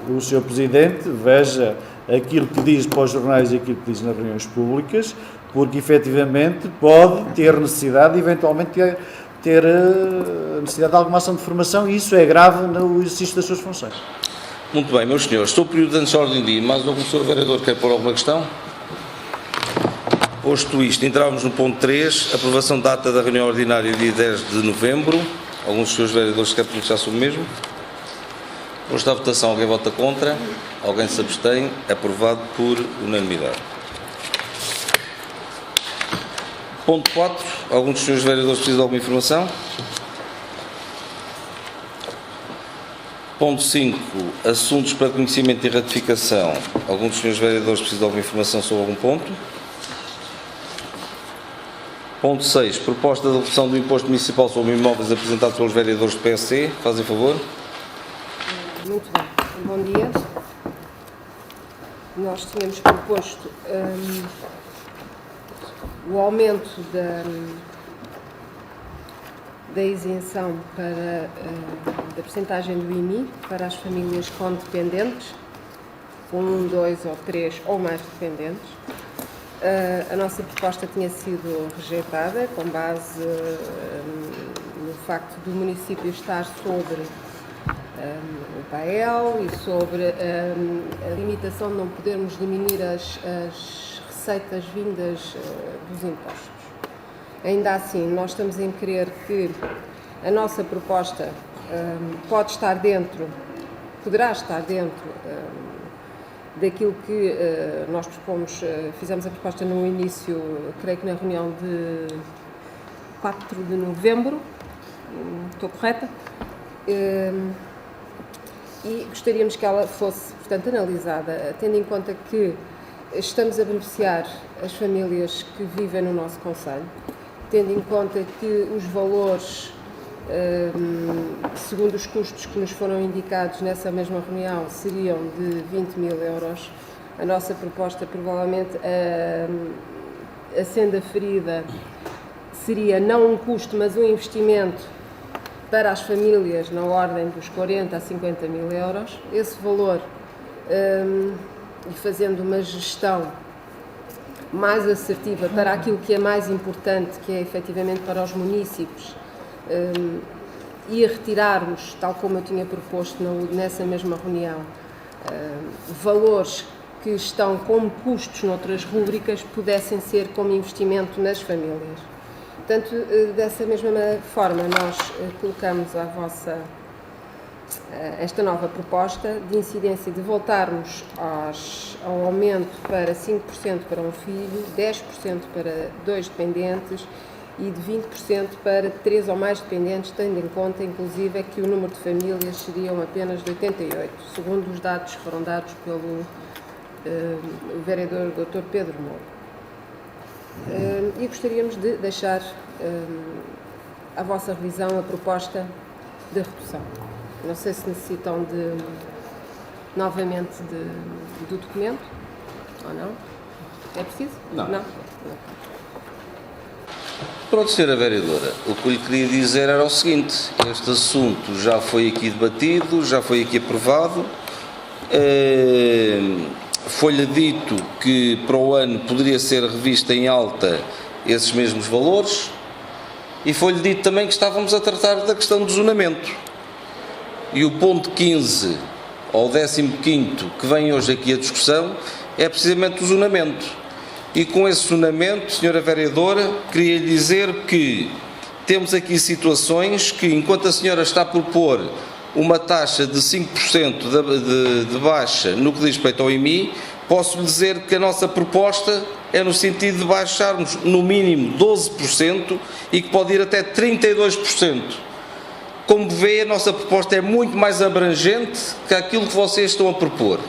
o Sr. Presidente veja aquilo que diz para os jornais e aquilo que diz nas reuniões públicas, porque efetivamente pode ter necessidade, eventualmente ter necessidade de alguma ação de formação, e isso é grave no exercício das suas funções. Muito bem, meus senhores, estou período antes de ordem de dia, mas o senhor vereador quer pôr alguma questão? Posto isto, entrávamos no ponto 3, aprovação da data da reunião ordinária dia 10 de novembro. Alguns dos seus vereadores querem pronunciar sobre o mesmo. Posto à votação, alguém vota contra? Alguém se abstém? Aprovado por unanimidade. Ponto 4, alguns dos senhores vereadores precisam de alguma informação? Ponto 5, assuntos para conhecimento e ratificação. Alguns dos senhores vereadores precisam de alguma informação sobre algum ponto? Ponto 6, proposta de redução do imposto municipal sobre imóveis apresentado pelos vereadores do PSD. Fazem favor. Muito bem. Bom dia. Nós tínhamos proposto o aumento da isenção da percentagem do IMI para as famílias com dependentes, com 1, 2 ou 3 ou mais dependentes. A nossa proposta tinha sido rejeitada com base no facto do município estar sobre o PAEL e sobre a limitação de não podermos diminuir as receitas vindas dos impostos. Ainda assim, nós estamos em crer que a nossa proposta poderá estar dentro daquilo que nós propomos. Fizemos a proposta no início, creio que na reunião de 4 de novembro, estou correta? E gostaríamos que ela fosse, portanto, analisada, tendo em conta que estamos a beneficiar as famílias que vivem no nosso concelho, tendo em conta que os valores, segundo os custos que nos foram indicados nessa mesma reunião, seriam de 20.000 euros. A nossa proposta, provavelmente, a senda ferida, seria não um custo, mas um investimento para as famílias na ordem dos 40 a 50.000 euros. Esse valor, e fazendo uma gestão mais assertiva para aquilo que é mais importante, que é efetivamente para os municípios, e a retirarmos, tal como eu tinha proposto nessa mesma reunião, valores que estão como custos noutras rúbricas, pudessem ser como investimento nas famílias. Portanto, dessa mesma forma, nós colocamos à vossa esta nova proposta de incidência de voltarmos ao aumento para 5% para um filho, 10% para 2 dependentes e de 20% para 3 ou mais dependentes, tendo em conta, inclusive, que o número de famílias seriam apenas de 88, segundo os dados que foram dados pelo vereador Dr. Pedro Moura. E gostaríamos de deixar à vossa revisão a proposta de redução. Não sei se necessitam novamente do documento ou não. É preciso? Não. Pronto, Sra. Vereadora, o que eu lhe queria dizer era o seguinte: este assunto já foi aqui debatido, já foi aqui aprovado. Foi-lhe dito que para o ano poderia ser revista em alta esses mesmos valores e foi-lhe dito também que estávamos a tratar da questão do zonamento. E o ponto 15 ou 15º que vem hoje aqui a discussão é precisamente o zonamento. E com esse zonamento, Sra. Vereadora, queria lhe dizer que temos aqui situações que, enquanto a senhora está a propor uma taxa de 5% de baixa no que diz respeito ao IMI, posso lhe dizer que a nossa proposta é no sentido de baixarmos no mínimo 12% e que pode ir até 32%. Como vê, a nossa proposta é muito mais abrangente que aquilo que vocês estão a propor.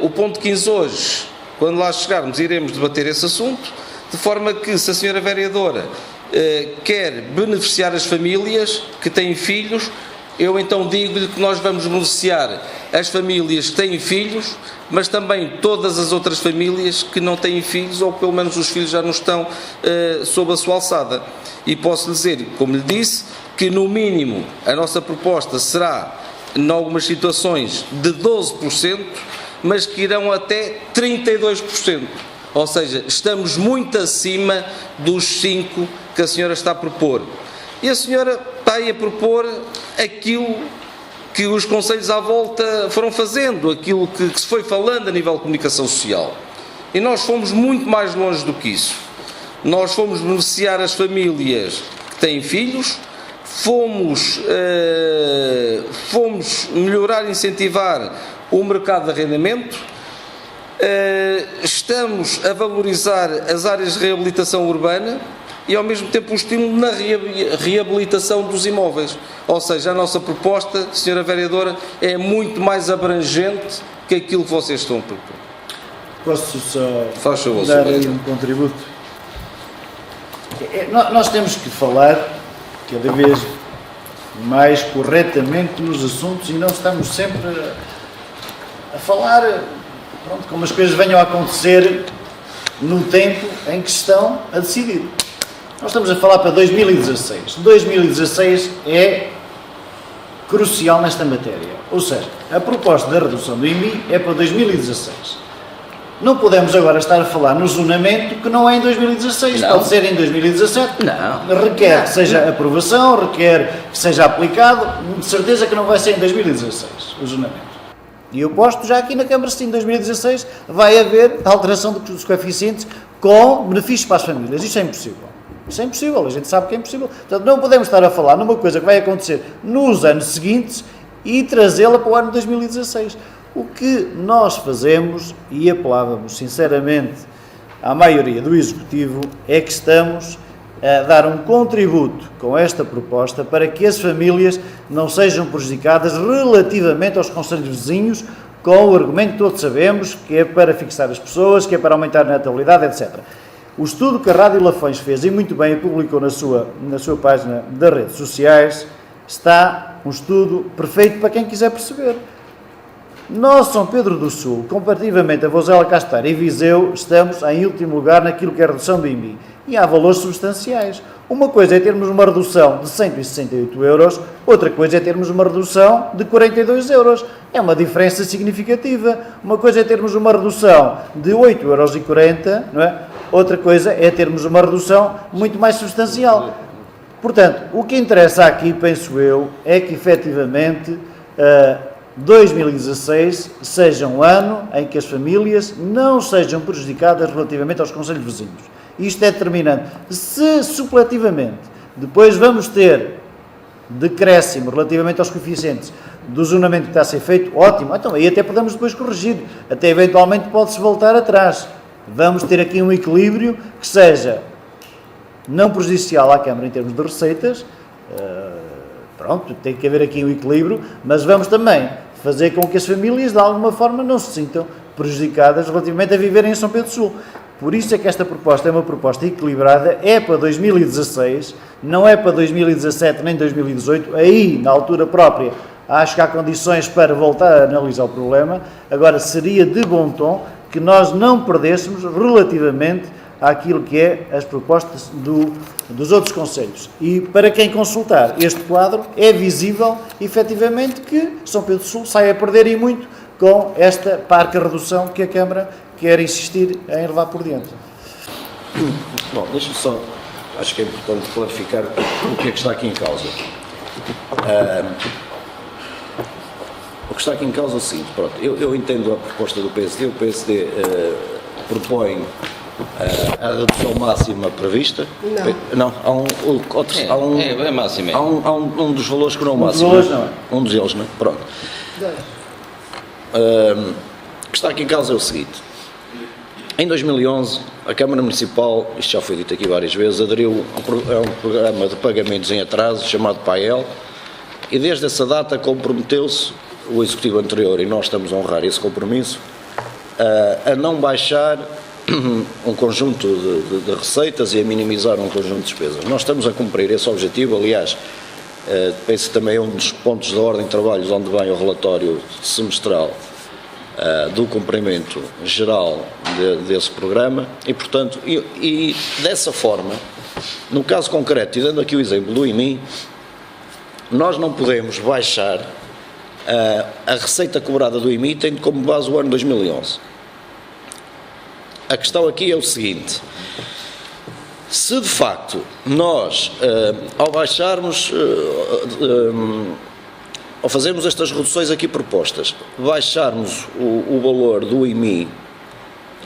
O ponto 15 hoje, quando lá chegarmos, iremos debater esse assunto, de forma que, se a senhora vereadora quer beneficiar as famílias que têm filhos, eu então digo-lhe que nós vamos beneficiar as famílias que têm filhos, mas também todas as outras famílias que não têm filhos, ou pelo menos os filhos já não estão sob a sua alçada. E posso dizer, como lhe disse, que no mínimo a nossa proposta será, em algumas situações, de 12%, mas que irão até 32%. Ou seja, estamos muito acima dos 5% que a senhora está a propor. E a senhora está aí a propor aquilo que os conselhos à volta foram fazendo, aquilo que se foi falando a nível de comunicação social. E nós fomos muito mais longe do que isso. Nós fomos beneficiar as famílias que têm filhos, fomos melhorar e incentivar o mercado de arrendamento, estamos a valorizar as áreas de reabilitação urbana e ao mesmo tempo um estímulo na reabilitação dos imóveis. Ou seja, a nossa proposta, Sra. Vereadora, é muito mais abrangente que aquilo que vocês estão a propor. Posso só Faz favor, dar Sr. aí um contributo? Nós temos que falar cada vez mais corretamente nos assuntos e não estamos sempre a falar, pronto, como as coisas venham a acontecer no tempo em que estão a decidir. Nós estamos a falar para 2016. 2016 é crucial nesta matéria. Ou seja, a proposta da redução do IMI é para 2016. Não podemos agora estar a falar no zonamento que não é em 2016. Não. Pode ser em 2017. Não. Requer que seja aprovação, requer que seja aplicado. De certeza que não vai ser em 2016 o zonamento. E eu posto já aqui na Câmara, sim, em 2016 vai haver alteração dos coeficientes com benefícios para as famílias. Isto é impossível. Isso é impossível, a gente sabe que é impossível. Portanto, não podemos estar a falar numa coisa que vai acontecer nos anos seguintes e trazê-la para o ano 2016. O que nós fazemos, e apelávamos sinceramente à maioria do Executivo, é que estamos a dar um contributo com esta proposta para que as famílias não sejam prejudicadas relativamente aos concelhos vizinhos, com o argumento que todos sabemos, que é para fixar as pessoas, que é para aumentar a natalidade, etc. O estudo que a Rádio Lafões fez, e muito bem, publicou na sua página das redes sociais, está um estudo perfeito para quem quiser perceber. Nós, São Pedro do Sul, comparativamente a Vozela Castar e Viseu, estamos em último lugar naquilo que é a redução do IMI. E há valores substanciais. Uma coisa é termos uma redução de 168 euros, outra coisa é termos uma redução de 42 euros. É uma diferença significativa. Uma coisa é termos uma redução de 8,40 euros, não é? Outra coisa é termos uma redução muito mais substancial. Portanto, o que interessa aqui, penso eu, é que efetivamente 2016 seja um ano em que as famílias não sejam prejudicadas relativamente aos concelhos vizinhos. Isto é determinante. Se supletivamente depois vamos ter decréscimo relativamente aos coeficientes do zonamento que está a ser feito, ótimo. Então aí até podemos depois corrigir. Até eventualmente pode-se voltar atrás. Vamos ter aqui um equilíbrio que seja não prejudicial à Câmara em termos de receitas. Pronto, tem que haver aqui um equilíbrio, mas vamos também fazer com que as famílias de alguma forma não se sintam prejudicadas relativamente a viverem em São Pedro do Sul. Por isso é que esta proposta é uma proposta equilibrada, é para 2016, não é para 2017 nem 2018, aí, na altura própria, acho que há condições para voltar a analisar o problema. Agora, seria de bom tom que nós não perdêssemos relativamente àquilo que é as propostas dos outros concelhos. E para quem consultar este quadro, é visível, efetivamente, que São Pedro do Sul sai a perder e muito com esta parca redução que a Câmara quer insistir em levar por diante. Bom, deixa-me só, acho que é importante clarificar o que é que está aqui em causa. O que está aqui em causa é o seguinte, pronto, eu entendo a proposta do PSD, o PSD propõe a redução máxima prevista. Não, há máximo. Há um dos valores que não é o máximo. Um dos valores não é. Um deles, não é? Pronto. O que está aqui em causa é o seguinte. Em 2011, a Câmara Municipal, isto já foi dito aqui várias vezes, aderiu a um programa de pagamentos em atraso chamado PAEL e desde essa data comprometeu-se o Executivo anterior, e nós estamos a honrar esse compromisso, a não baixar um conjunto de receitas e a minimizar um conjunto de despesas. Nós estamos a cumprir esse objetivo, aliás, penso que também é um dos pontos da ordem de trabalhos onde vem o relatório semestral do cumprimento geral desse programa e, portanto, e dessa forma, no caso concreto, e dando aqui o exemplo do IMI, nós não podemos baixar a receita cobrada do IMI tendo como base o ano 2011. A questão aqui é o seguinte: se de facto nós, ao baixarmos, ao fazermos estas reduções aqui propostas, baixarmos o valor do IMI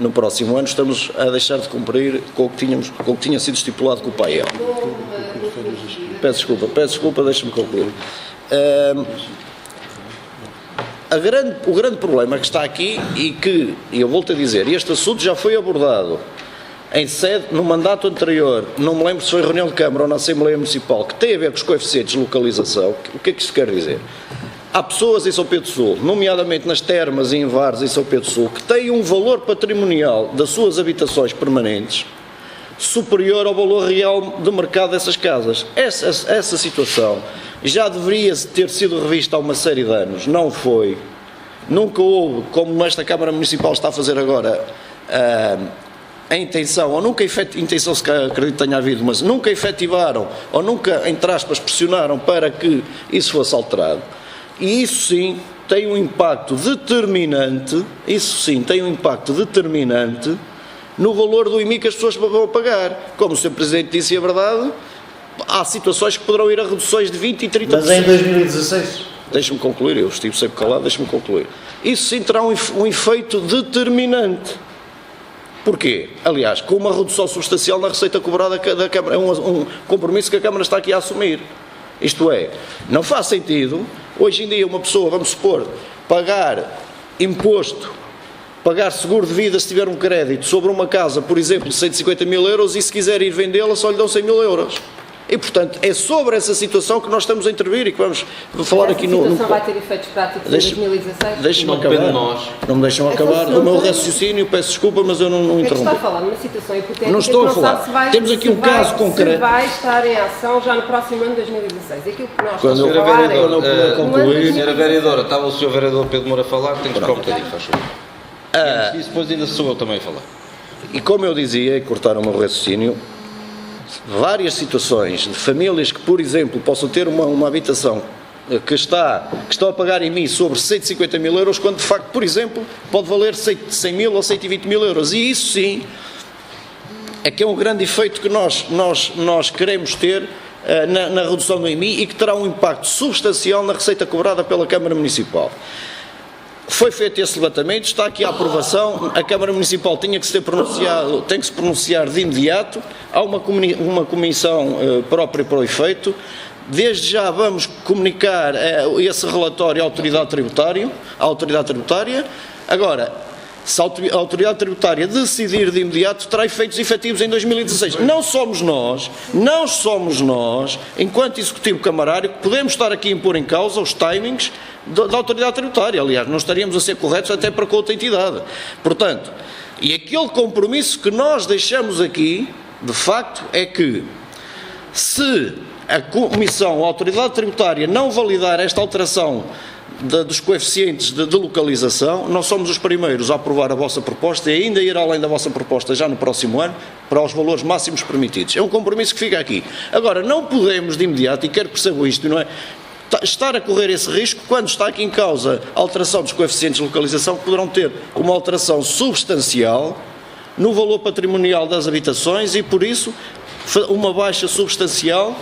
no próximo ano estamos a deixar de cumprir com o que tinha sido estipulado com o PAEL. Peço desculpa, deixe-me concluir. O grande problema que está aqui e eu volto a dizer, este assunto já foi abordado em sede, no mandato anterior, não me lembro se foi reunião de Câmara ou na Assembleia Municipal, que tem a ver com os coeficientes de localização. O que é que isto quer dizer? Há pessoas em São Pedro Sul, nomeadamente nas termas e em Vares em São Pedro Sul, que têm um valor patrimonial das suas habitações permanentes superior ao valor real de mercado dessas casas. Essa situação já deveria ter sido revista há uma série de anos, não foi. Nunca houve, como esta Câmara Municipal está a fazer agora, a intenção, ou nunca intenção se acredito tenha havido, mas nunca efetivaram, ou nunca, entre aspas, pressionaram para que isso fosse alterado. E isso sim tem um impacto determinante, no valor do IMI que as pessoas vão pagar. Como o Sr. Presidente disse, a verdade, há situações que poderão ir a reduções de 20% e 30%. Mas em 2016? Deixe-me concluir, eu estive sempre calado, deixe-me concluir. Isso sim terá um efeito determinante. Porquê? Aliás, com uma redução substancial na receita cobrada da Câmara, é um compromisso que a Câmara está aqui a assumir. Isto é, não faz sentido, hoje em dia uma pessoa, vamos supor, pagar imposto, pagar seguro de vida se tiver um crédito sobre uma casa, por exemplo, de 150 mil euros e se quiser ir vendê-la só lhe dão 100 mil euros. E, portanto, é sobre essa situação que nós estamos a intervir e que vamos falar aqui no... Essa situação vai ter efeitos práticos em 2016? Deixe-me Não acabar. depende de nós. Não me deixam acabar. O meu raciocínio, peço desculpa, mas eu não interrompo. Está a falar numa situação hipotética. Não estou a que falar. sabe se vai, Temos aqui um caso concreto. Se vai estar em ação já no próximo ano de 2016. Aquilo que nós Quando estamos eu- a falar quando eu puder é... concluir- Senhora Vereadora, estava o Sr. Vereador Pedro Moura a falar, tem que esperar um bocadinho, faz favor. E depois ainda sou eu também a falar. E como eu dizia, e cortaram o meu raciocínio, várias situações de famílias que, por exemplo, possam ter uma habitação que estão a pagar em mim sobre 150 mil euros, quando de facto, por exemplo, pode valer 100 mil ou 120 mil euros. E isso sim é que é um grande efeito que nós queremos ter na redução do IMI e que terá um impacto substancial na receita cobrada pela Câmara Municipal. Foi feito esse levantamento, está aqui a aprovação, a Câmara Municipal tem que se pronunciar de imediato, há uma comissão própria para o efeito. Desde já vamos comunicar esse relatório à Autoridade Tributária. Agora, se a Autoridade Tributária decidir de imediato, terá efeitos efetivos em 2016. Não somos nós, enquanto Executivo Camarário, que podemos estar aqui a impor em causa os timings da Autoridade Tributária. Aliás, não estaríamos a ser corretos até para com outra entidade. Portanto, e aquele compromisso que nós deixamos aqui, de facto, é que se a Comissão, a Autoridade Tributária, não validar esta alteração dos coeficientes de localização, nós somos os primeiros a aprovar a vossa proposta e ainda ir além da vossa proposta já no próximo ano, para os valores máximos permitidos. É um compromisso que fica aqui. Agora, não podemos de imediato, e quero que percebam isto, não é? Estar a correr esse risco quando está aqui em causa a alteração dos coeficientes de localização, que poderão ter uma alteração substancial no valor patrimonial das habitações e, por isso, uma baixa substancial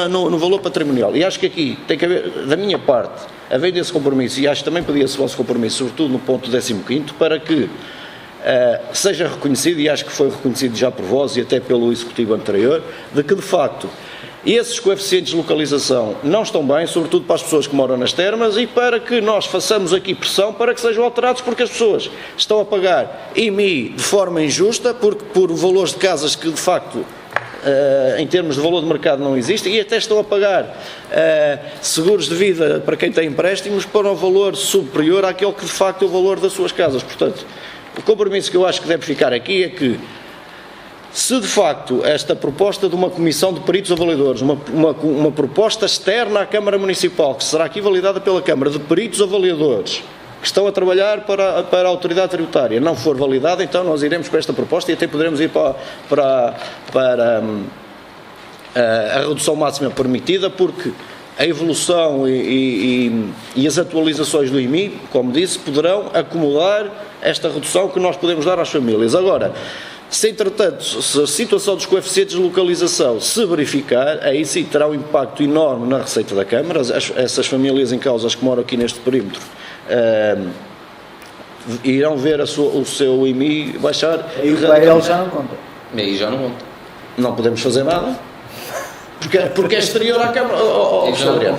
no valor patrimonial. E acho que aqui tem que haver, da minha parte, havendo esse compromisso, e acho que também pedia-se o vosso compromisso, sobretudo no ponto 15º, para que seja reconhecido, e acho que foi reconhecido já por vós e até pelo Executivo anterior, de que, de facto, esses coeficientes de localização não estão bem, sobretudo para as pessoas que moram nas termas, e para que nós façamos aqui pressão para que sejam alterados, porque as pessoas estão a pagar IMI de forma injusta, por valores de casas que, de facto, em termos de valor de mercado não existem, e até estão a pagar seguros de vida para quem tem empréstimos para um valor superior àquele que, de facto, é o valor das suas casas. Portanto, o compromisso que eu acho que deve ficar aqui é que, se de facto esta proposta de uma comissão de peritos avaliadores, uma proposta externa à Câmara Municipal, que será aqui validada pela Câmara, de peritos avaliadores, que estão a trabalhar para a Autoridade Tributária, não for validada, então nós iremos com esta proposta e até poderemos ir para a redução máxima permitida, porque a evolução e as atualizações do IMI, como disse, poderão acomodar esta redução que nós podemos dar às famílias. Agora, se entretanto se a situação dos coeficientes de localização se verificar, aí sim terá um impacto enorme na receita da Câmara. Essas famílias em causa que moram aqui neste perímetro irão ver o seu IMI baixar. E o PL já não conta. E aí já não monta. Não podemos fazer nada. Porque é exterior à Câmara.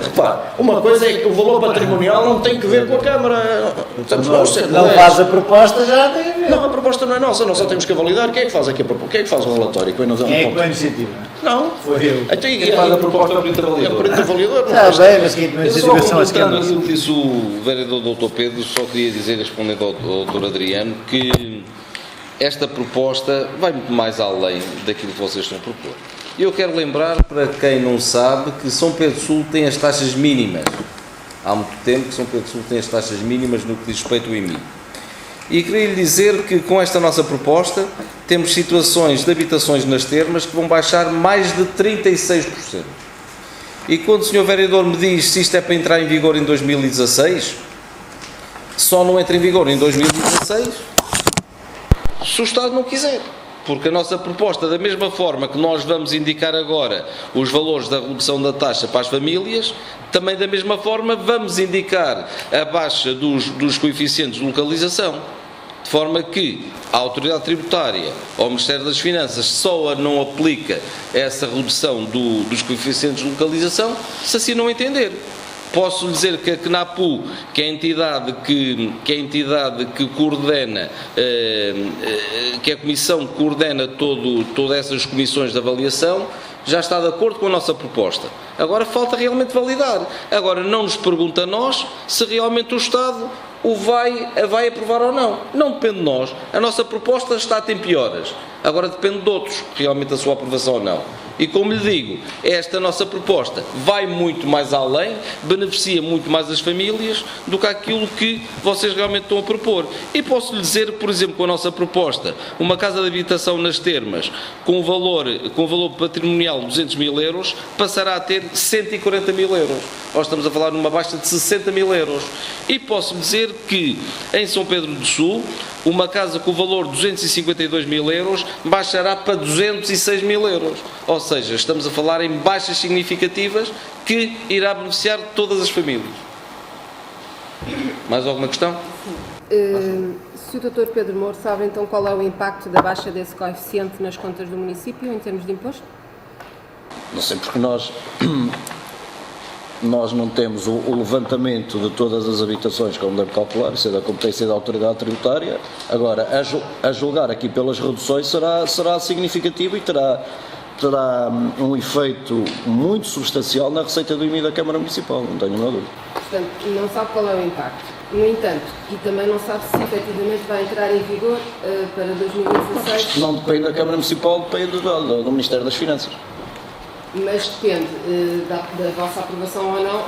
Repare, uma coisa é que o valor patrimonial não tem que ver com a Câmara. Não faz a proposta, já tem a ver. Não, a proposta não é nossa, nós só temos que validar. Quem é que faz aqui a proposta? Quem é que faz o relatório? Quem é que põe a iniciativa? Não. Foi eu. Então, Quem faz a proposta é o perito É o avaliador. perito avaliador. Está bem, mas quem põe a Eu só iniciativa são as completando câmaras. aquilo que disse o vereador Dr. Pedro, só queria dizer, respondendo ao Dr. Adriano, que esta proposta vai muito mais além daquilo que vocês estão a propor. Eu quero lembrar, para quem não sabe, que São Pedro Sul tem as taxas mínimas. Há muito tempo que São Pedro Sul tem as taxas mínimas no que diz respeito ao IMI. E queria lhe dizer que com esta nossa proposta temos situações de habitações nas termas que vão baixar mais de 36%. E quando o Sr. Vereador me diz se isto é para entrar em vigor em 2016, só não entra em vigor em 2016 se o Estado não quiser. Porque a nossa proposta, da mesma forma que nós vamos indicar agora os valores da redução da taxa para as famílias, também da mesma forma vamos indicar a baixa dos coeficientes de localização. De forma que a Autoridade Tributária ou o Ministério das Finanças só não aplica essa redução dos coeficientes de localização se assim não entender. Posso dizer que a CNAPU, que é a entidade que coordena, que é a comissão que coordena todas essas comissões de avaliação, já está de acordo com a nossa proposta. Agora falta realmente validar. Agora não nos pergunta a nós se realmente o Estado o vai aprovar ou não. Não depende de nós. A nossa proposta está a tempo e horas. Agora depende de outros, realmente a sua aprovação ou não. E como lhe digo, esta nossa proposta vai muito mais além, beneficia muito mais as famílias do que aquilo que vocês realmente estão a propor. E posso lhe dizer que, por exemplo, com a nossa proposta, uma casa de habitação nas termas com o valor patrimonial de 200 mil euros passará a ter 140 mil euros. Nós estamos a falar numa baixa de 60 mil euros. E posso dizer que em São Pedro do Sul, uma casa com o valor de 252 mil euros baixará para 206 mil euros. Ou seja, estamos a falar em baixas significativas que irá beneficiar todas as famílias. Mais alguma questão? Se o Dr. Pedro Moura sabe então qual é o impacto da baixa desse coeficiente nas contas do município em termos de imposto? Não sei, porque nós não temos o levantamento de todas as habitações, como deve calcular, isso é da competência da Autoridade Tributária. Agora, a julgar aqui pelas reduções será significativo e terá um efeito muito substancial na receita do IMI da Câmara Municipal, não tenho nenhuma dúvida. Portanto, não sabe qual é o impacto. No entanto, e também não sabe se efetivamente vai entrar em vigor para 2016. Não depende da Câmara Municipal, depende do Ministério das Finanças. Mas depende da vossa aprovação ou não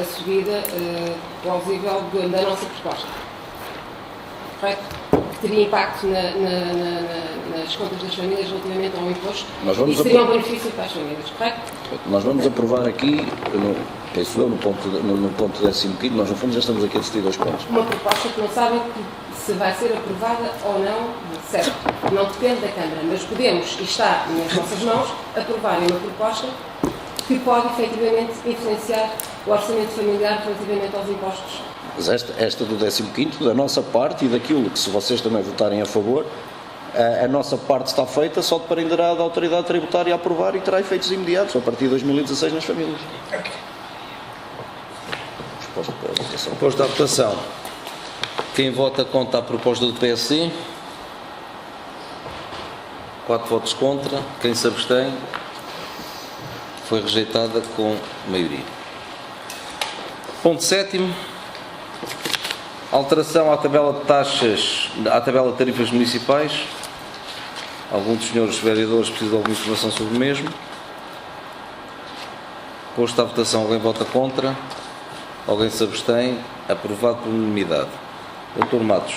a subida plausível da nossa proposta. Correto? Que teria impacto nas contas das famílias relativamente ao imposto e seria um benefício para as famílias, correto? Nós vamos aprovar aqui, no ponto 15º, nós no fundo já estamos aqui a decidir 2 pontos. Uma proposta que não sabem se vai ser aprovada ou não, certo? Não depende da Câmara, mas podemos, e está nas nossas mãos, aprovarem uma proposta que pode efetivamente influenciar o orçamento familiar relativamente aos impostos. Mas esta do 15º, da nossa parte e daquilo que, se vocês também votarem a favor, a nossa parte está feita, só dependerá da Autoridade Tributária a aprovar e terá efeitos imediatos a partir de 2016 nas famílias. Proposta à votação. Quem vota contra a proposta do PSC? 4 votos contra. Quem se abstém? Foi rejeitada com maioria. Ponto 7º. Alteração à tabela de taxas, à tabela de tarifas municipais. Algum dos senhores vereadores precisa de alguma informação sobre o mesmo. Posto à votação, alguém vota contra? Alguém se abstém? Aprovado por unanimidade. Dr. Matos,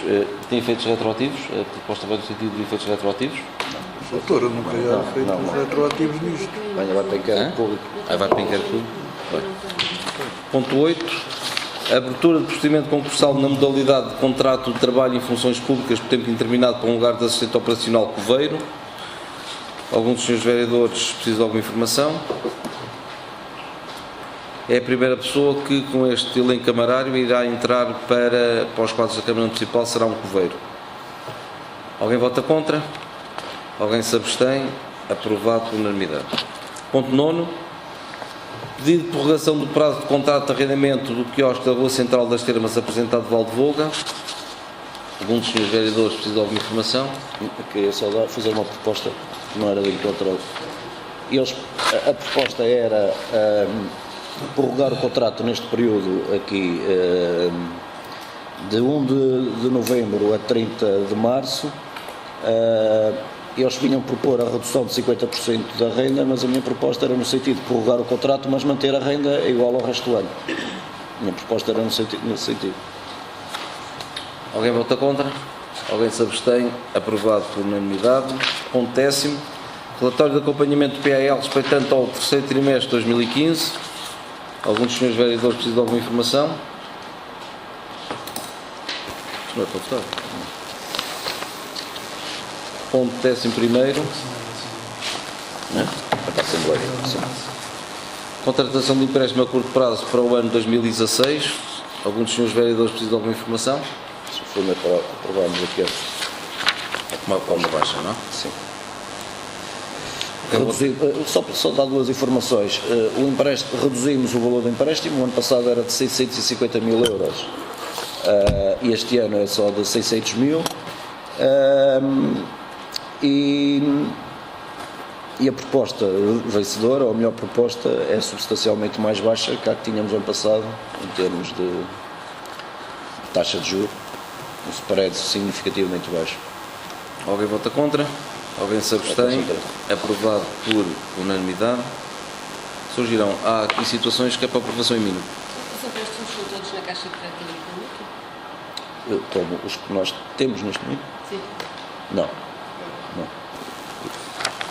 tem efeitos retroativos? A proposta vai no sentido de efeitos retroativos? Doutora, nunca há efeitos retroativos nisto. Vai para inquérito público. Vai para inquérito público? Vai. Ponto 8. Abertura de procedimento concursal na modalidade de contrato de trabalho em funções públicas por tempo indeterminado para um lugar de assistente operacional coveiro. Algum dos senhores vereadores precisa de alguma informação? é a primeira pessoa que, com este elenco camarário, irá entrar para os quadros da Câmara Municipal, será um coveiro. Alguém vota contra? Alguém se abstém? Aprovado por unanimidade. Ponto 9. Pedido de prorrogação do prazo de contrato de arrendamento do quiosque da Rua Central das Termas, apresentado de Valdevoga. Algum dos senhores vereadores precisa de alguma informação? Queria só fazer uma proposta que não era de encontro. A proposta era prorrogar o contrato neste período aqui de 1 de novembro a 30 de março. Eles vinham propor a redução de 50% da renda, mas a minha proposta era no sentido de prorrogar o contrato, mas manter a renda igual ao resto do ano. A minha proposta era nesse sentido. Alguém vota contra? Alguém se abstém? Aprovado por unanimidade. Ponto 10. Relatório de acompanhamento do PAL respeitante ao terceiro trimestre de 2015. Alguns dos senhores vereadores precisam de alguma informação? Isto não é para votar. Ponto 11º. Para a Assembleia. Sim. Contratação de empréstimo a curto prazo para o ano 2016. Alguns dos senhores vereadores precisam de alguma informação? Se for para aprovarmos aqui. Uma baixa, não é? Sim. Só dar duas informações. O empréstimo, reduzimos o valor do empréstimo. O ano passado era de 650 mil euros. E este ano é só de 600 mil. E a proposta vencedora, ou a melhor proposta, é substancialmente mais baixa que a que tínhamos ano passado, em termos de taxa de juros, um spread significativamente baixo. Alguém vota contra? Alguém se abstém? Aprovado por unanimidade. Surgirão, há aqui situações que é para aprovação em mínimo. Os empréstimos são todos na Caixa de Crédito Económico? Como os que nós temos neste momento? Sim. Não.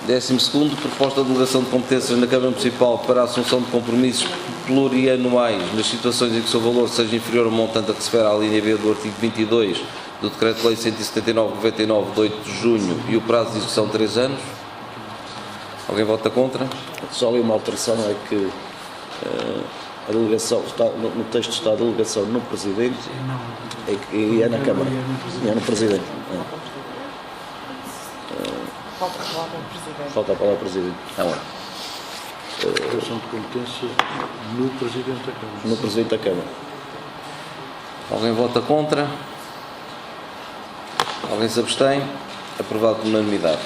12º, proposta de delegação de competências na Câmara Municipal para a assunção de compromissos plurianuais nas situações em que o seu valor seja inferior ao montante a que se refere à linha B do artigo 22 do Decreto-Lei 179/99 de 8 de junho e o prazo de execução 3 anos. Alguém vota contra? Só ali uma alteração é que a delegação, no texto está a delegação no Presidente e é na Câmara. E é no Presidente. Falta a palavra ao Presidente. Falta a palavra ao Presidente. Delegação de competências no Presidente da Câmara. No Presidente da Câmara. Alguém vota contra? Alguém se abstém? Aprovado por unanimidade.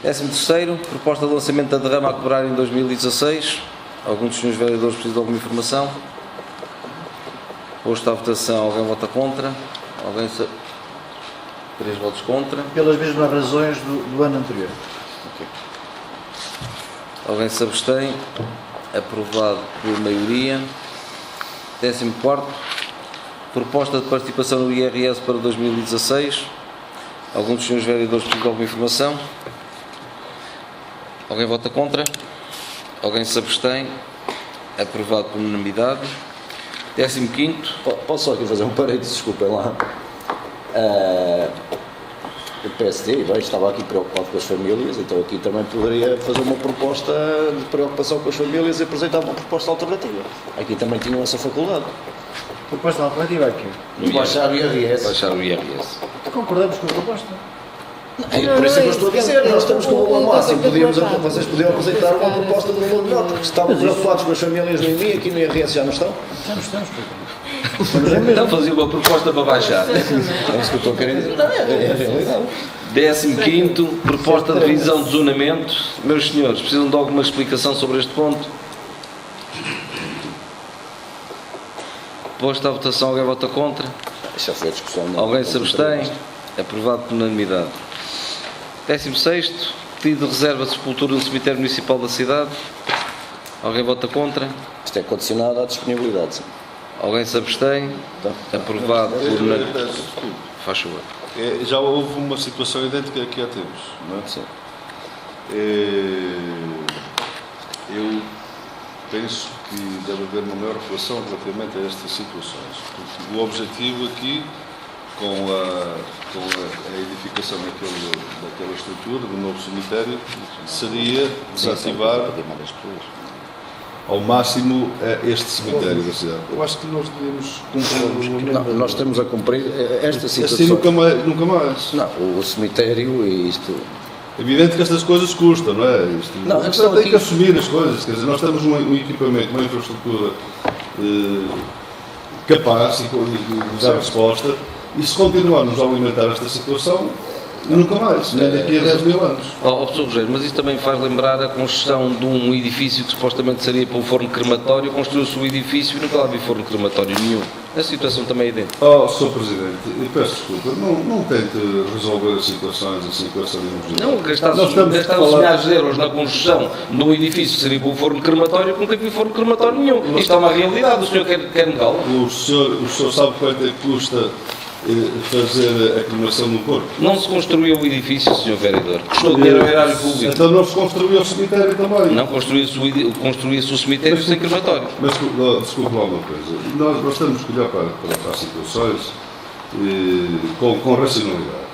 13º, proposta de lançamento da derrama a cobrar em 2016. Alguns dos senhores vereadores precisam de alguma informação? Posto à votação, alguém vota contra? Alguém se... 3 votos contra. Pelas mesmas razões do ano anterior. Alguém se abstém? Aprovado por maioria. 14º, proposta de participação no IRS para 2016. Alguns dos senhores vereadores precisam de alguma informação? Alguém vota contra? Alguém se abstém? Aprovado por unanimidade. 15º. Posso só aqui fazer um parênteses, desculpem lá. O PSD estava aqui preocupado com as famílias, então aqui também poderia fazer uma proposta de preocupação com as famílias e apresentar uma proposta alternativa. Aqui também tinham essa faculdade. Proposta alternativa aqui. Baixar o IRS. Baixar o IRS. Concordamos com a proposta? Por isso é que eu estou a dizer, nós estamos com o valor máximo, vocês podiam apresentar uma proposta de valor menor, porque estavam preocupados com as famílias no IMI, aqui no IRS já não estão. Estamos. Então fazia uma proposta para baixar. É isso que eu estou a querer dizer. É a realidade. 15º, proposta de revisão de zonamento. Meus senhores, precisam de alguma explicação sobre este ponto? Posto à votação, alguém vota contra? Já foi a discussão. Alguém se abstém? Aprovado por unanimidade. 16º, pedido de reserva de sepultura no cemitério municipal da cidade. Alguém vota contra? Isto é condicionado à disponibilidade. Alguém se abstém? Aprovado por unanimidade. Faz favor. Já houve uma situação idêntica que há tempos, não é? Sim. Eu penso que deve haver uma maior reflexão relativamente a estas situações, porque o objetivo aqui, com a edificação daquela estrutura, do novo cemitério, seria desativar ao máximo este cemitério da cidade. Eu acho que nós devemos cumprir o regulamento. Nós estamos a cumprir esta situação. Assim nunca mais. Não, o cemitério e isto... É evidente que estas coisas custam, não é? Não, a questão tem aqui- que assumir as coisas, quer dizer, nós temos um equipamento, uma infraestrutura capaz de dar resposta, e se continuarmos a alimentar esta situação, nunca mais, nem daqui a 10 mil anos. Professor Rogério, mas isso também faz lembrar a construção de um edifício que supostamente seria para o forno crematório, construiu-se o edifício e nunca lá havia forno crematório nenhum. A situação também é idêntica. Sr. Presidente, eu peço desculpa, não tente resolver as situações assim com essa linguagem. Não, gastaram-se milhares de euros na construção de um edifício que seria para o forno crematório que nunca havia forno crematório nenhum. Isto é uma realidade, o senhor quer negá-lo? O senhor sabe quanto é que custa fazer a cremação no corpo? Não se construiu o edifício, Sr. Vereador. Custou dinheiro ao erário público. Então não se construiu o cemitério também. Não construía-se o cemitério sem crematório. Mas desculpe lá uma coisa, nós temos que olhar para as situações com racionalidade.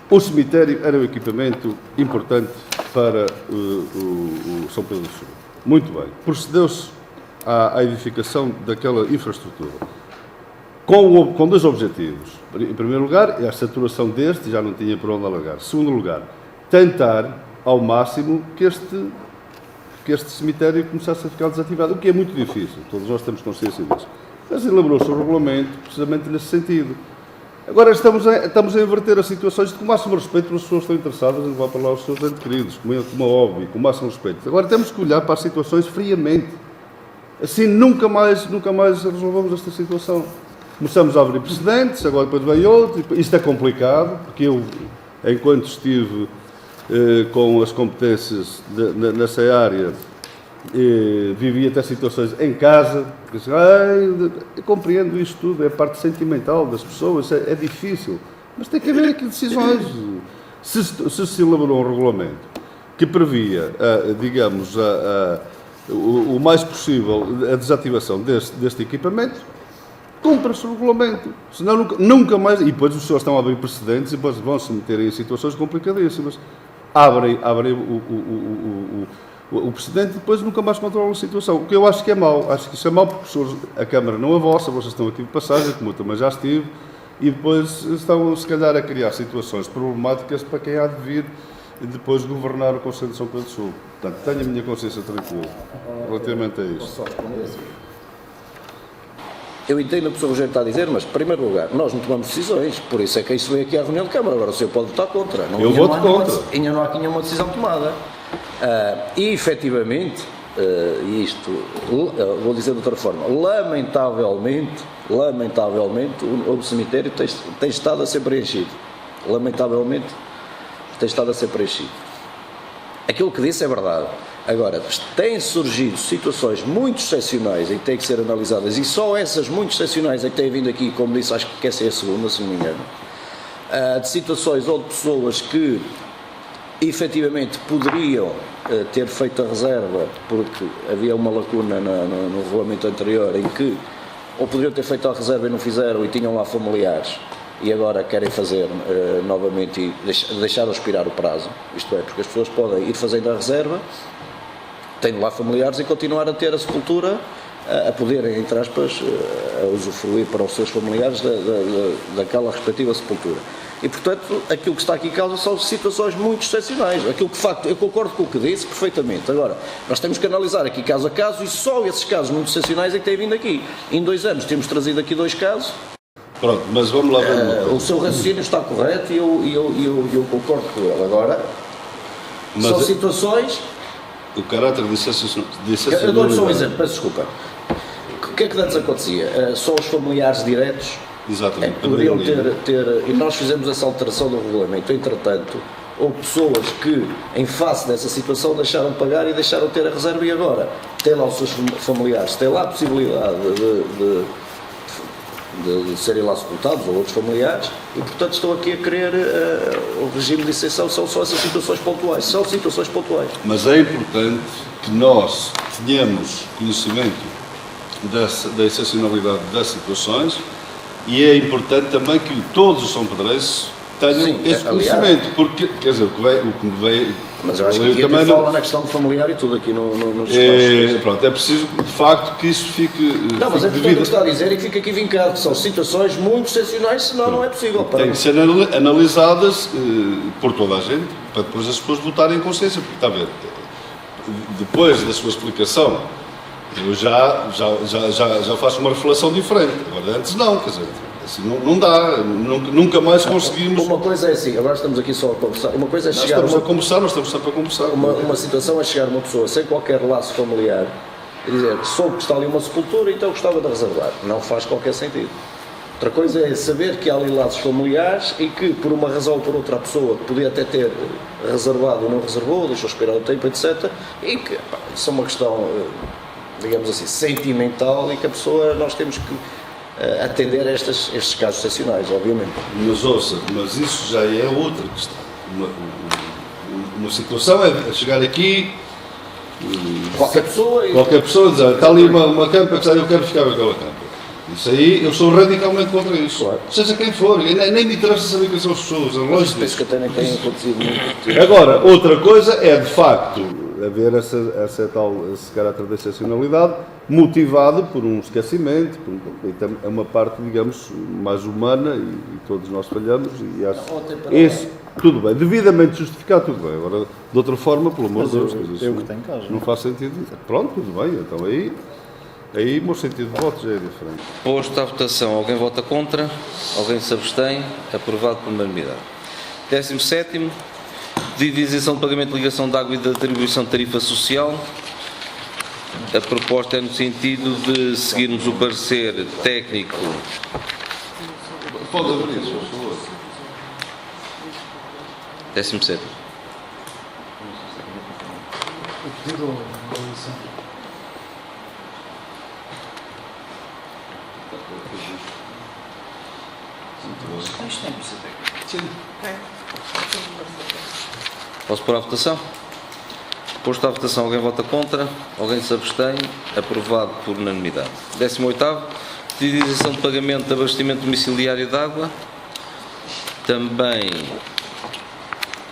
O cemitério era um equipamento importante para o São Pedro do Sul. Muito bem. Procedeu-se à edificação daquela infraestrutura com dois objetivos. Em primeiro lugar, a saturação deste já não tinha por onde alargar. Segundo lugar, tentar ao máximo que este cemitério começasse a ficar desativado, o que é muito difícil, todos nós temos consciência disso. Mas elaborou-se o regulamento precisamente nesse sentido. Agora estamos a inverter as situações com o máximo respeito pelas pessoas que estão interessadas em levar para lá os seus entes queridos, como é óbvio, com o máximo respeito. Agora temos que olhar para as situações friamente. Assim nunca mais resolvemos esta situação. Começamos a abrir precedentes, agora depois vem outro. Isto é complicado, porque eu, enquanto estive com as competências nessa área, vivi até situações em casa, porque eu compreendo isto tudo, é a parte sentimental das pessoas, é difícil, mas tem que haver aqui decisões. Se elaborou um regulamento que previa, digamos, o mais possível a desativação deste equipamento, cumpra-se o regulamento, senão nunca mais, e depois os senhores estão a abrir precedentes e depois vão se meter em situações complicadíssimas. Abrem o precedente e depois nunca mais controlam a situação, o que eu acho que é mau. Acho que isso é mau porque a Câmara não é vossa, vocês estão aqui de passagem, como eu também já estive, e depois estão se calhar a criar situações problemáticas para quem há de vir e depois governar o Conselho de São Pedro do Sul. Portanto, tenho a minha consciência tranquila relativamente a isto. Eu entendo o que o Sr. Rogério está a dizer, mas, em primeiro lugar, nós não tomamos decisões, por isso é que isso veio aqui à reunião de Câmara. Agora o senhor pode votar contra. Eu voto contra. Ainda não há aqui nenhuma decisão tomada. E, efetivamente, vou dizer de outra forma, lamentavelmente, o cemitério tem estado a ser preenchido. Lamentavelmente, tem estado a ser preenchido. Aquilo que disse é verdade. Agora, têm surgido situações muito excepcionais em que têm que ser analisadas, e só essas muito excepcionais é que têm vindo aqui, como disse, acho que essa é a segunda, se não me engano, de situações ou de pessoas que efetivamente poderiam ter feito a reserva porque havia uma lacuna no regulamento anterior em que ou poderiam ter feito a reserva e não fizeram e tinham lá familiares e agora querem fazer novamente e deixaram expirar o prazo, isto é, porque as pessoas podem ir fazendo a reserva, tendo lá familiares e continuar a ter a sepultura, a poderem, entre aspas, a usufruir para os seus familiares daquela respectiva sepultura. E, portanto, aquilo que está aqui em causa são situações muito excepcionais. Aquilo que, de facto, eu concordo com o que disse perfeitamente. Agora, nós temos que analisar aqui caso a caso e só esses casos muito excepcionais é que têm vindo aqui. Em 2 anos temos trazido aqui 2 casos. Pronto, mas vamos lá ver. O seu raciocínio está correto e eu concordo com ele. Agora, são situações... O caráter de excepcionalidade. Eu dou-lhe só um exemplo, peço desculpa. O que é que antes acontecia? Só os familiares diretos exatamente, poderiam ter... E nós fizemos essa alteração do regulamento. Entretanto, houve pessoas que, em face dessa situação, deixaram de pagar e deixaram de ter a reserva e agora têm lá os seus familiares, têm lá a possibilidade de serem lá sepultados ou outros familiares e, portanto, estão aqui a querer o regime de exceção. São só essas situações pontuais, são situações pontuais. Mas é importante que nós tenhamos conhecimento da excepcionalidade das situações e é importante também que todos os são pedreiros tenham esse conhecimento, porque, quer dizer, o que me veio Mas eu acho que Eu aqui também fala não- na questão do familiar e tudo aqui nos espaços. Pronto, é preciso, de facto, que isso fique... Não, mas é fique importante o que está a dizer e que fica aqui vincado, que são situações muito excepcionais, senão não é possível. Tem que ser analisadas por toda a gente, para depois as pessoas votarem em consciência, porque está a ver, depois da sua explicação, eu já faço uma reflexão diferente. Agora, antes não, quer dizer, assim não dá, nunca mais conseguimos... Uma coisa é assim, agora estamos aqui só a conversar, uma coisa é Nós chegar estamos a a conversar, nós estamos sempre a conversar. uma situação é chegar uma pessoa sem qualquer laço familiar e dizer, soube que está ali uma sepultura, então gostava de reservar. Não faz qualquer sentido. Outra coisa é saber que há ali laços familiares e que, por uma razão ou por outra, a pessoa podia até ter reservado ou não reservou, deixou esperar o tempo, etc. E que isso é uma questão, digamos assim, sentimental e que a pessoa, nós temos que atender a estes casos excepcionais, obviamente. Mas ouça, mas isso já é outra questão. Uma situação é chegar aqui, Qualquer pessoa... qualquer pessoa dizer, está ali uma campa, eu quero ficar naquela campa. Isso aí, eu sou radicalmente contra isso. Claro. Seja quem for, e nem me interessa saber quem são as pessoas, é longe Penso disso. que até nem tem acontecido muito. Agora, outra coisa é, de facto, haver esse caráter de excepcionalidade motivado por um esquecimento, é uma parte, digamos, mais humana e todos nós falhamos e acho isso, tudo bem, devidamente justificado, tudo bem. Agora, de outra forma, pelo amor de Deus, eu que tenho causa. não faz sentido. Pronto, tudo bem, então aí o meu sentido de voto já é diferente. Posto à votação, alguém vota contra, alguém se abstém, aprovado por unanimidade. 17º, pedido de isenção de pagamento de ligação de água e de atribuição de tarifa social. A proposta é no sentido de seguirmos o parecer técnico. Pode abrir isso, por favor. 17º. Posso pôr à votação? Posto à votação, alguém vota contra, alguém se abstém, aprovado por unanimidade. 18º, pedido de isenção de pagamento de abastecimento domiciliário de água. Também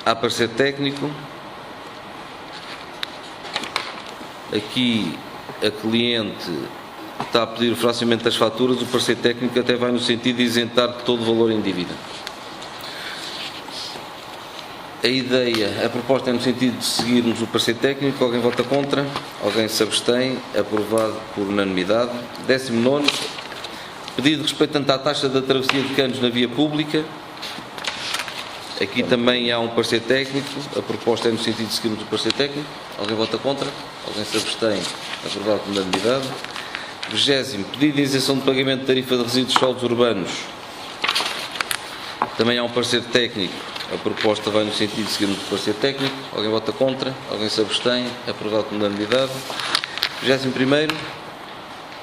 há parecer técnico. Aqui a cliente está a pedir o fracionamento das faturas, o parecer técnico até vai no sentido de isentar de todo o valor em dívida. A proposta é no sentido de seguirmos o parecer técnico. Alguém vota contra, alguém se abstém, aprovado por unanimidade. 19º, pedido respeitante à taxa da travessia de canos na via pública. Aqui também há um parecer técnico. A proposta é no sentido de seguirmos o parecer técnico. Alguém vota contra, alguém se abstém, aprovado por unanimidade. 20º, pedido de isenção de pagamento de tarifa de resíduos sólidos urbanos. Também há um parecer técnico. A proposta vai no sentido de seguirmos o parecer técnico. Alguém vota contra, alguém se abstém, aprovado por unanimidade. 21º,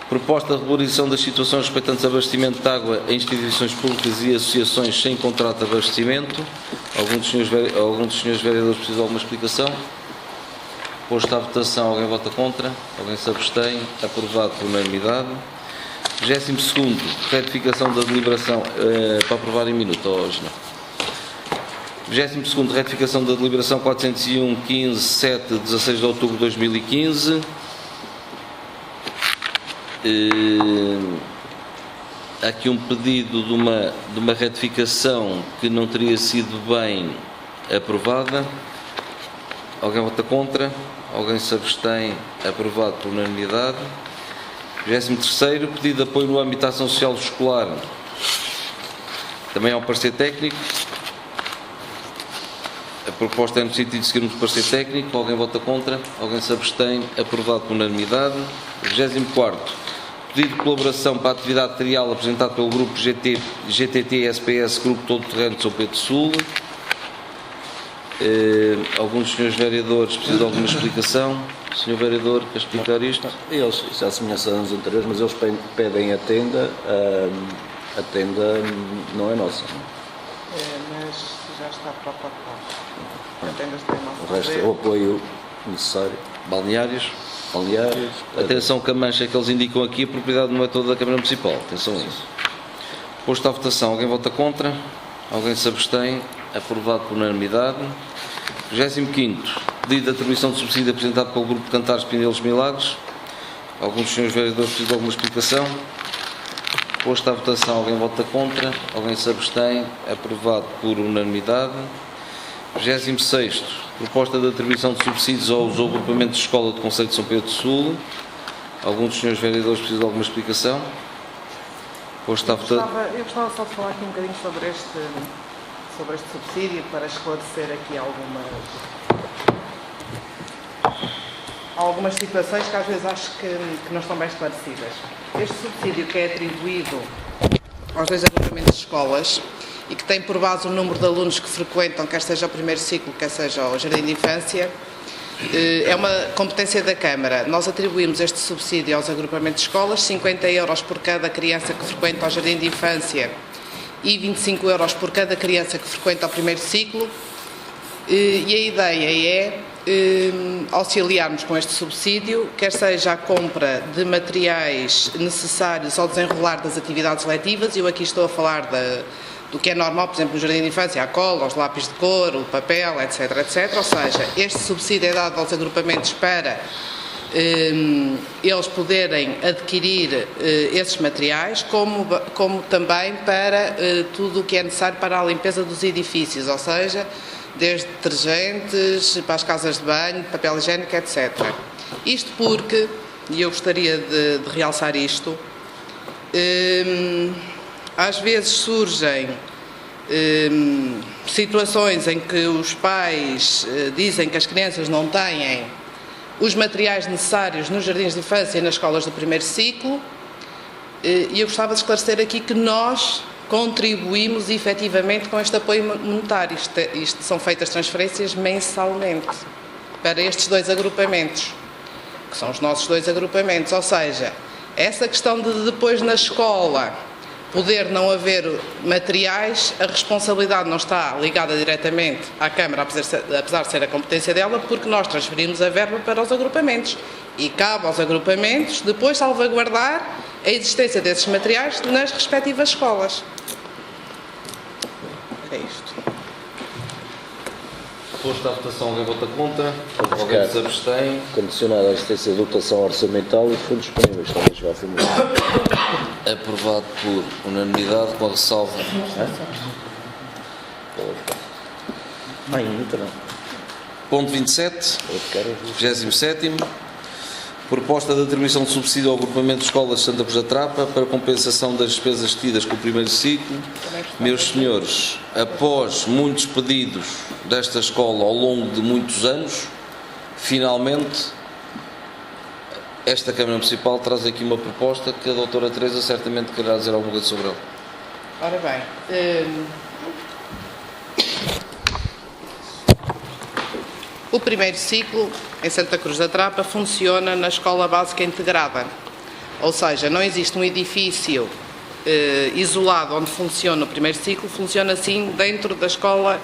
proposta de regularização das situações respeitantes a abastecimento de água em instituições públicas e associações sem contrato de abastecimento. Algum dos senhores vereadores precisa de alguma explicação? Posto à votação, alguém vota contra, alguém se abstém, aprovado por unanimidade. 22º, retificação da deliberação, para aprovar em minuto, hoje não. 22º, retificação da deliberação 401/15/7, 16 de outubro de 2015. Há aqui um pedido de uma retificação que não teria sido bem aprovada. Alguém vota contra? Alguém se abstém? Aprovado por unanimidade. 23º, pedido de apoio no âmbito da ação social escolar. Também há um parecer técnico. A proposta é no sentido de seguirmos o parecer técnico. Alguém vota contra? Alguém se abstém? Aprovado por unanimidade. 24º, pedido de colaboração para a atividade trial apresentado pelo Grupo GTT-SPS, Grupo Todo Terreno de São Pedro Sul. Alguns dos senhores vereadores precisam de alguma explicação. Senhor vereador, quer explicar isto? Eles, isso é a semelhança dos anos anteriores, mas eles pedem a tenda não é nossa. Mas já está para a parte. A tenda está em O resto é o apoio necessário. Balneários. Balneários. Atenção que a mancha que eles indicam aqui, a propriedade não é toda da Câmara Municipal. Atenção a isso. Posto à votação, alguém vota contra? Alguém se abstém? Aprovado por unanimidade. 25º, pedido de atribuição de subsídio apresentado pelo Grupo de Cantares Pinheiros Milagres. Alguns dos senhores vereadores precisam de alguma explicação. Posto à votação, alguém vota contra, alguém se abstém, aprovado por unanimidade. 26º, proposta de atribuição de subsídios aos agrupamentos de escola do Concelho de São Pedro do Sul. Alguns dos senhores vereadores precisam de alguma explicação. Posto à votação. Eu gostava só de falar aqui um bocadinho sobre este subsídio para esclarecer aqui algumas situações que às vezes acho que não estão bem esclarecidas. Este subsídio que é atribuído aos 2 agrupamentos de escolas e que tem por base o número de alunos que frequentam, quer seja o primeiro ciclo, quer seja o jardim de infância, é uma competência da Câmara. Nós atribuímos este subsídio aos agrupamentos de escolas, 50 euros por cada criança que frequenta o jardim de infância e 25 euros por cada criança que frequenta o primeiro ciclo. E a ideia é auxiliarmos com este subsídio, quer seja a compra de materiais necessários ao desenrolar das atividades letivas. Eu aqui estou a falar do que é normal, por exemplo, no jardim de infância, a cola, os lápis de cor, o papel, etc, etc. Ou seja, este subsídio é dado aos agrupamentos para eles poderem adquirir esses materiais, como também para tudo o que é necessário para a limpeza dos edifícios, ou seja, desde detergentes, para as casas de banho, papel higiênico, etc. Isto porque, e eu gostaria de realçar isto, às vezes surgem situações em que os pais dizem que as crianças não têm os materiais necessários nos jardins de infância e nas escolas do primeiro ciclo, e eu gostava de esclarecer aqui que nós contribuímos efetivamente com este apoio monetário. Isto são feitas transferências mensalmente para estes 2 agrupamentos, que são os nossos 2 agrupamentos. Ou seja, essa questão de depois na escola poder não haver materiais, a responsabilidade não está ligada diretamente à Câmara, apesar de ser a competência dela, porque nós transferimos a verba para os agrupamentos e cabe aos agrupamentos depois salvaguardar a existência desses materiais nas respectivas escolas. É isto. Posto à votação, alguém vota contra, alguém se abstém. Condicionado à existência de dotação orçamental e fundos disponíveis. Talvez já afirmado. Aprovado por unanimidade, com a ressalva. Ponto 27, 27º. Proposta de atribuição de subsídio ao agrupamento de escolas de Santa Cruz da Trapa para compensação das despesas tidas com o primeiro ciclo. Meus senhores, após muitos pedidos desta escola ao longo de muitos anos, finalmente esta Câmara Municipal traz aqui uma proposta que a doutora Teresa certamente quererá dizer alguma coisa sobre ela. Ora bem, o primeiro ciclo em Santa Cruz da Trapa funciona na Escola Básica Integrada, ou seja, não existe um edifício isolado onde funciona o primeiro ciclo, funciona assim dentro da Escola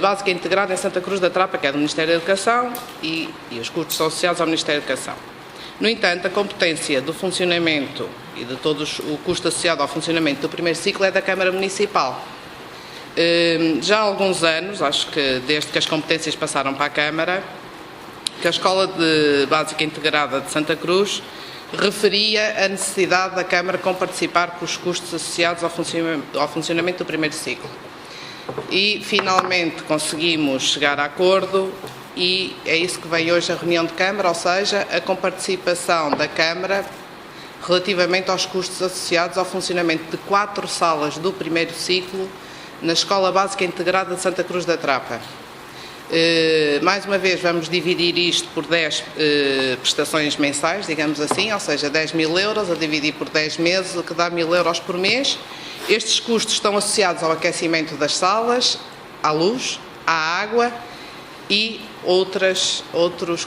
Básica Integrada em Santa Cruz da Trapa, que é do Ministério da Educação, e os custos são associados ao Ministério da Educação. No entanto, a competência do funcionamento e de todo o custo associado ao funcionamento do primeiro ciclo é da Câmara Municipal. Já há alguns anos, acho que desde que as competências passaram para a Câmara, que a Escola Básica Integrada de Santa Cruz referia a necessidade da Câmara comparticipar com os custos associados ao funcionamento do primeiro ciclo. E finalmente conseguimos chegar a acordo e é isso que vem hoje a reunião de Câmara, ou seja, a comparticipação da Câmara relativamente aos custos associados ao funcionamento de 4 salas do primeiro ciclo na Escola Básica Integrada de Santa Cruz da Trapa. Mais uma vez vamos dividir isto por 10 prestações mensais, digamos assim, ou seja, 10.000 euros a dividir por 10 meses, o que dá 1.000 euros por mês. Estes custos estão associados ao aquecimento das salas, à luz, à água e outros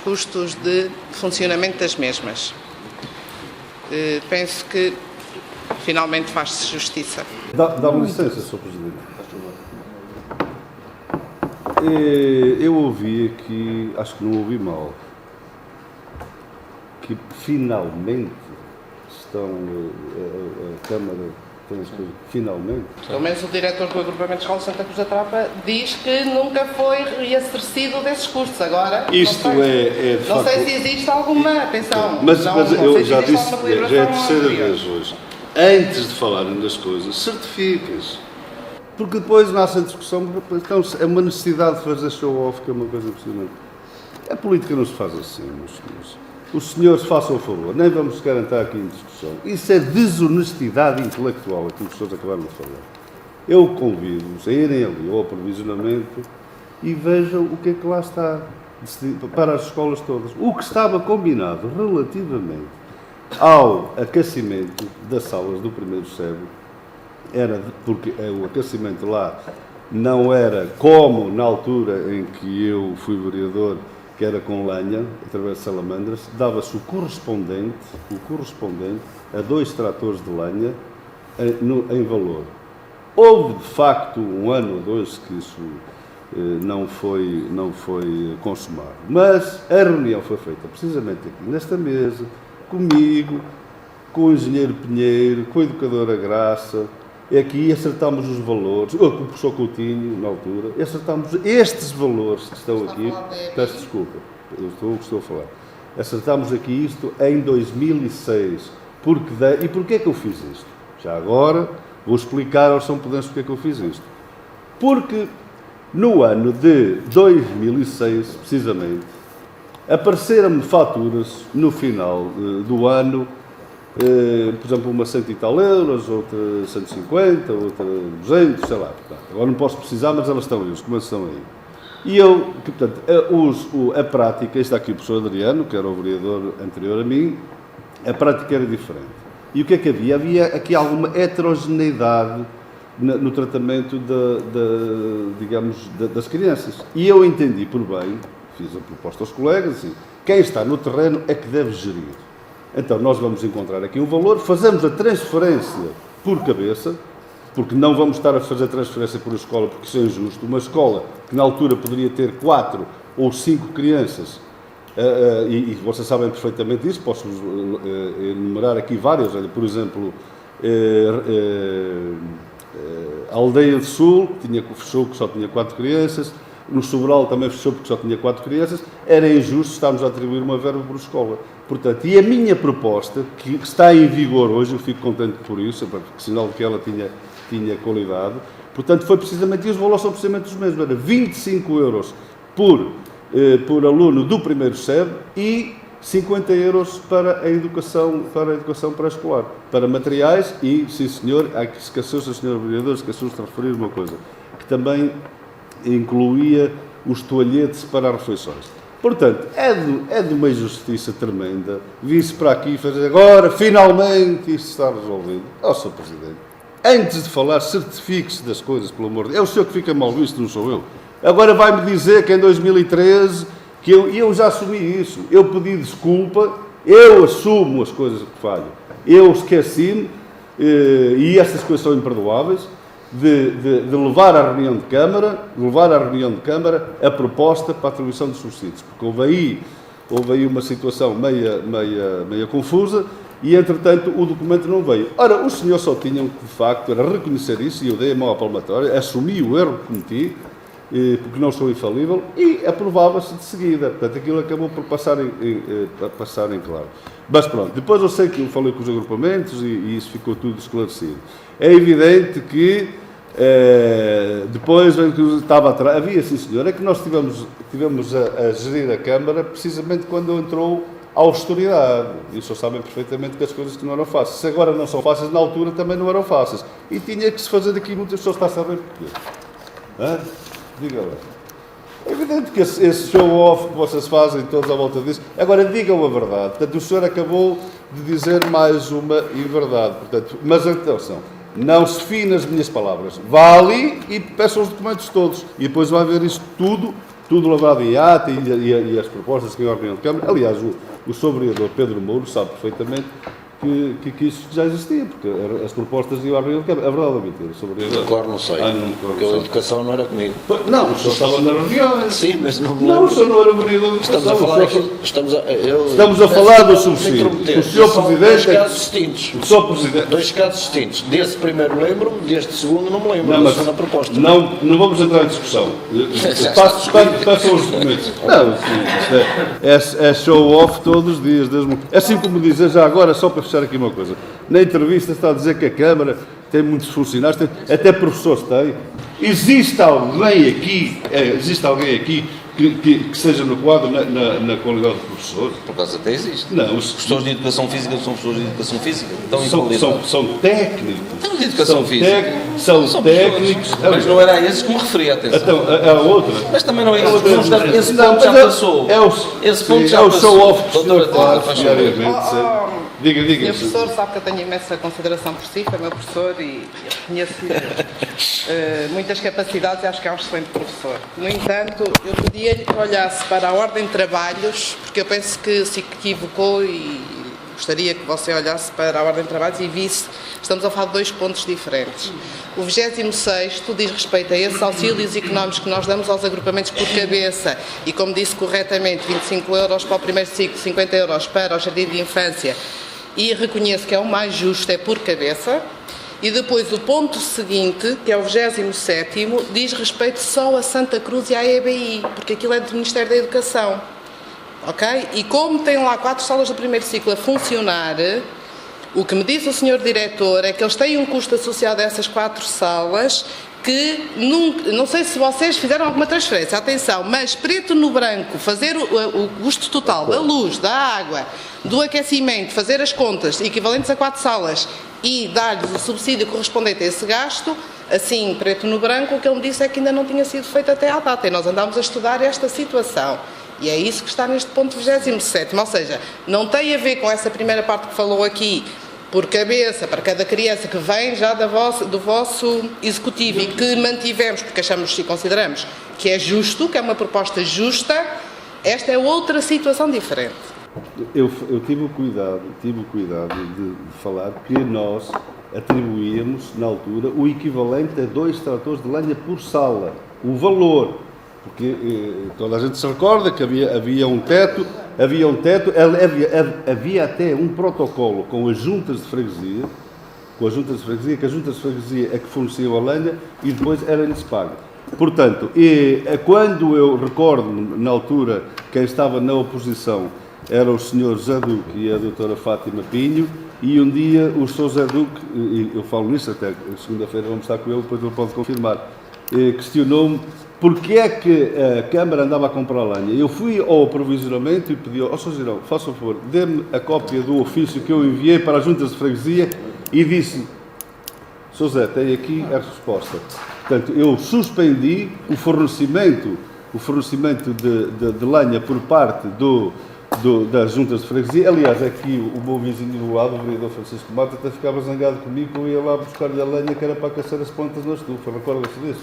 custos de funcionamento das mesmas. Penso que finalmente faz-se justiça. Dá-me licença, Sr. Presidente. Eu ouvi aqui, acho que não ouvi mal, que finalmente a Câmara Finalmente. Pelo menos o diretor do agrupamento de escola de Santa Cruz da Trapa diz que nunca foi reacercido desses custos. Agora, Isto não sei, é de não sei facto- se existe alguma, atenção, Mas não eu sei se já existe disse, alguma já é a deliberação terceira anterior. vez hoje. Antes de falarem das coisas, certifiquem-se. Porque depois nasce a discussão, então é uma necessidade de fazer show-off, que é uma coisa impressionante. A política não se faz assim, meus senhores. Os senhores façam o favor, nem vamos sequer entrar aqui em discussão. Isso é desonestidade intelectual, aquilo que os senhores acabaram de falar. Eu convido-os a irem ali ao aprovisionamento e vejam o que é que lá está para as escolas todas. O que estava combinado relativamente ao aquecimento das salas do primeiro SEB era porque o aquecimento lá não era como na altura em que eu fui vereador, que era com lenha, através de salamandras, dava-se o correspondente a 2 tratores de lenha em valor. Houve, de facto, um ano ou 2 que isso não foi consumado. Mas a reunião foi feita precisamente aqui, nesta mesa, comigo, com o engenheiro Pinheiro, com a educadora Graça, aqui acertámos os valores, ou com o professor Coutinho, na altura, e acertámos estes valores que estão aqui, peço desculpa, estou a falar, acertámos aqui isto em 2006, e porquê é que eu fiz isto? Já agora vou explicar aos São Pedenses porque é que eu fiz isto. Porque no ano de 2006, precisamente, apareceram-me faturas no final do ano, por exemplo, uma 100 e tal euros, outra 150, outra 200, sei lá. Agora não posso precisar, mas elas estão aí, os comandos estão aí. E eu, portanto, a prática, está aqui o professor Adriano, que era o vereador anterior a mim, a prática era diferente. E o que é que havia? Havia aqui alguma heterogeneidade no tratamento das crianças. E eu entendi por bem, fiz a proposta aos colegas, assim, quem está no terreno é que deve gerir. Então, nós vamos encontrar aqui um valor, fazemos a transferência por cabeça, porque não vamos estar a fazer transferência por escola, porque isso é injusto. Uma escola que na altura poderia ter 4 ou 5 crianças, e vocês sabem perfeitamente isso, posso enumerar aqui várias, por exemplo, a Aldeia do Sul, fechou porque só tinha 4 crianças, no Sobral também fechou porque só tinha 4 crianças, era injusto estarmos a atribuir uma verba por escola. Portanto, e a minha proposta, que está em vigor hoje, eu fico contente por isso, porque sinal de que ela tinha qualidade, portanto, foi precisamente, e os valores são precisamente os mesmos, era 25 euros por aluno do primeiro SEB e 50 euros para a educação pré-escolar, para materiais e, sim senhor, esqueceu-se a senhora vereadora, esqueceu-se de referir uma coisa, que também incluía os toalhetes para as refeições. Portanto, é de uma injustiça tremenda vir-se para aqui e fazer agora, finalmente, isto está resolvido. Ó, Sr. Presidente, antes de falar, certifique-se das coisas, pelo amor de Deus. É o senhor que fica mal visto, não sou eu. Agora vai-me dizer que em 2013, que eu já assumi isso, eu pedi desculpa, eu assumo as coisas que falho. Eu esqueci-me, e estas coisas são imperdoáveis, de levar à reunião de Câmara a proposta para a atribuição dos subsídios, porque houve aí uma situação meia confusa e, entretanto, o documento não veio. Ora, os senhores só tinham que, de facto, era reconhecer isso, e eu dei a mão à palmatória, assumi o erro que cometi, porque não sou infalível, e aprovava-se de seguida. Portanto, aquilo acabou por passar em claro. Mas pronto, depois eu sei que eu falei com os agrupamentos e isso ficou tudo esclarecido. É evidente que depois estava atrás, havia sim senhor, é que nós tivemos a gerir a Câmara precisamente quando entrou a austeridade. E os senhores sabem perfeitamente que as coisas que não eram fáceis. Se agora não são fáceis, na altura também não eram fáceis. E tinha que se fazer aqui muitas pessoas, está a saber porquê. Diga lá. É evidente que esse show-off que vocês fazem todos à volta disso. Agora, digam a verdade. Portanto, o senhor acabou de dizer mais uma inverdade. Portanto, mas atenção, não se fie nas minhas palavras. Vá ali e peça os documentos todos. E depois vai ver isto tudo lavado em ata e as propostas que iam à reunião de Câmara. Aliás, o seu vereador Pedro Mouro sabe perfeitamente que isso já existia, porque as propostas iam à reunião de Câmara. A verdade ou a mentira? Sobre a reunião? Agora não sei, porque a educação não era comigo. Não, o senhor estava na reunião. Sim, mas não me Não, o lembro. senhor não era vereador da educação. Estamos a falar aqui, Estamos a falar dos subsídios. O senhor São Presidente... dois casos distintos. O senhor Presidente... Dois casos distintos. Desse primeiro lembro-me, deste segundo não me lembro. Não, mas na proposta. não vamos entrar em discussão. Passam os documentos. Não, isto é show-off todos os dias. É assim como dizer, já agora, só para fechar aqui uma coisa. Na entrevista está a dizer que a Câmara tem muitos funcionários, até professores tem. Existe alguém aqui que seja no quadro na qualidade de professor? Por acaso até existe. Não, Os professores de educação física são professores de educação física. são técnicos. Então, de educação física. São técnicos. Mas não era a esses que me referia, atenção. Então, a outra. Mas também não é Esse esse ponto já passou. Esse ponto já é o passou. show-off que o senhor Doutora, faz faz favor. diariamente. Diga. Meu professor sabe que eu tenho imensa consideração por si, foi meu professor e reconheço-lhe muitas capacidades e acho que é um excelente professor. No entanto, eu pedia-lhe que olhasse para a ordem de trabalhos, porque eu penso que se equivocou e gostaria que você olhasse para a ordem de trabalhos e visse que estamos a falar de dois pontos diferentes. O 26º diz respeito a esses auxílios económicos que nós damos aos agrupamentos por cabeça e, como disse corretamente, 25 euros para o primeiro ciclo, 50 euros para o jardim de infância, e reconheço que é o mais justo, é por cabeça. E depois o ponto seguinte, que é o 27º, diz respeito só a Santa Cruz e à EBI, porque aquilo é do Ministério da Educação. Ok? E como tem lá 4 salas do primeiro ciclo a funcionar, o que me disse o Sr. Diretor é que eles têm um custo associado a essas 4 salas que não sei se vocês fizeram alguma transferência, atenção, mas preto no branco, fazer o custo total da luz, da água, do aquecimento, fazer as contas equivalentes a 4 salas e dar-lhes o subsídio correspondente a esse gasto, assim, preto no branco, o que ele me disse é que ainda não tinha sido feito até à data e nós andámos a estudar esta situação. E é isso que está neste ponto 27º, ou seja, não tem a ver com essa primeira parte que falou aqui, por cabeça, para cada criança que vem já do vosso executivo e que mantivemos, porque achamos e consideramos que é justo, que é uma proposta justa, esta é outra situação diferente. Eu tive o cuidado de falar que nós atribuíamos, na altura, o equivalente a 2 tratores de lenha por sala. O valor, porque toda a gente se recorda que havia um teto, havia até um protocolo com as juntas de freguesia, que as juntas de freguesia é que forneciam a lenha e depois era-lhes pago. Portanto, quando eu recordo, na altura, quem estava na oposição era o Sr. José Duque e a doutora Fátima Pinho, e um dia o Sr. José Duque, e eu falo nisso até segunda-feira vamos estar com ele, depois ele pode confirmar, questionou-me porque é que a Câmara andava a comprar lenha. Eu fui ao aprovisionamento e pedi ao Sr. Girão, faça o favor, dê-me a cópia do ofício que eu enviei para as juntas de freguesia e disse, Sr. José, tem aqui a resposta. Portanto, eu suspendi o fornecimento de lenha por parte das juntas de freguesia. Aliás, aqui o meu vizinho do lado, o vereador Francisco Mata, até ficava zangado comigo que eu ia lá buscar-lhe a lenha que era para aquecer as pontas na estufa. Recorda-se disso?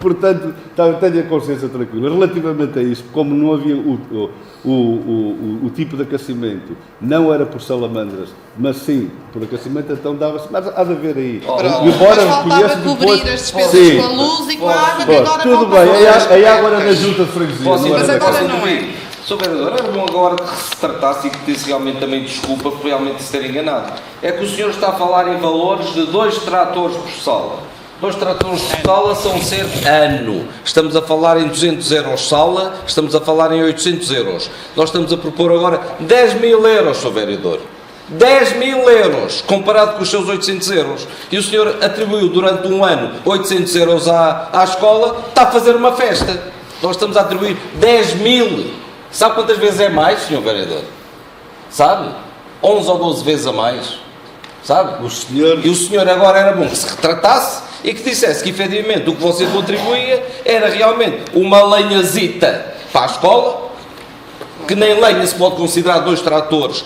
Portanto, tenha a consciência tranquila. Relativamente a isso, como não havia o tipo de aquecimento, não era por salamandras, mas sim por aquecimento, então dava-se. Mas há de haver aí. Mas faltava cobrir as despesas com a luz e com a água, que agora tudo bem, aí agora na junta de freguesia. Mas agora não é. Sr. Vereador, era bom agora que se tratasse e que pedisse realmente também desculpa por realmente se ter enganado. É que o senhor está a falar em valores de 2 tratores por sala. 2 tratores por sala são cerca ano. Estamos a falar em 200 euros sala, estamos a falar em 800 euros. Nós estamos a propor agora 10 mil euros, Sr. Vereador. 10 mil euros, comparado com os seus 800 euros. E o senhor atribuiu durante um ano 800 euros à escola, está a fazer uma festa. Nós estamos a atribuir 10 mil. Sabe quantas vezes é mais, Sr. Vereador? Sabe? 11 ou 12 vezes a mais. Sabe? E o senhor agora era bom que se retratasse e que dissesse que efetivamente o que você contribuía era realmente uma lenhazita para a escola, que nem lenha se pode considerar 2 tratores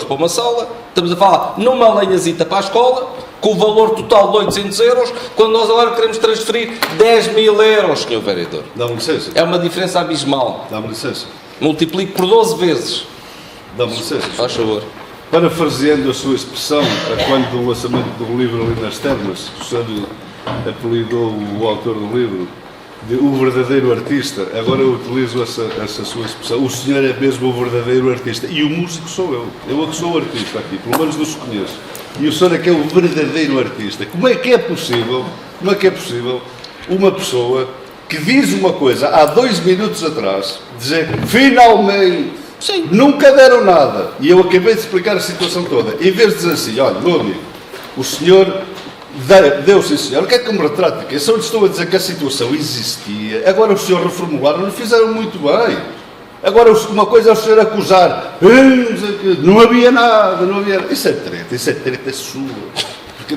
para uma sala. Estamos a falar numa lenhazita para a escola, com o valor total de 800 euros, quando nós agora queremos transferir 10 mil euros, Sr. Vereador. Dá-me licença. É uma diferença abismal. Dá-me licença. Multiplique por 12 vezes. Dá-me licença. Faz favor. Parafraseando a sua expressão, quando do lançamento do livro ali nas Termas, o senhor apelidou o autor do livro de o verdadeiro artista. Agora eu utilizo essa sua expressão. O senhor é mesmo o verdadeiro artista. E o músico sou eu. Eu é que sou o artista aqui, pelo menos não se conheço. E o senhor é que é o verdadeiro artista. Como é que é possível uma pessoa que diz uma coisa há 2 minutos atrás, dizer finalmente, sim, nunca deram nada, e eu acabei de explicar a situação toda, em vez de dizer assim, olha, meu amigo, o senhor deu sim senhor, o que é que eu me retrato aqui? Eu só lhe estou a dizer que a situação existia, agora o senhor reformularam, não fizeram muito bem. Agora uma coisa é o senhor acusar, não havia nada, não havia nada. Isso é treta sua.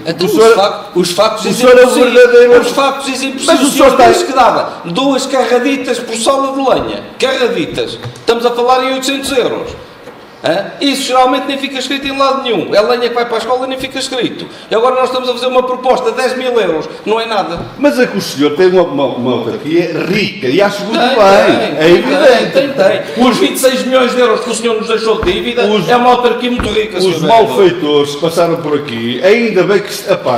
Então, os factos dizem verdadeiro. Os factos dizem por si. Mas o senhor disse que dava 2 carraditas por sola de lenha. Carraditas. Estamos a falar em 800 euros. Isso geralmente nem fica escrito em lado nenhum. É lenha que vai para a escola e nem fica escrito. E agora nós estamos a fazer uma proposta de 10 mil euros. Não é nada. Mas é que o senhor tem uma autarquia rica e acho muito bem. É evidente. Tem. Os 26 milhões de euros que o senhor nos deixou de dívida é uma autarquia muito rica. Os malfeitores que passaram por aqui, ainda bem que...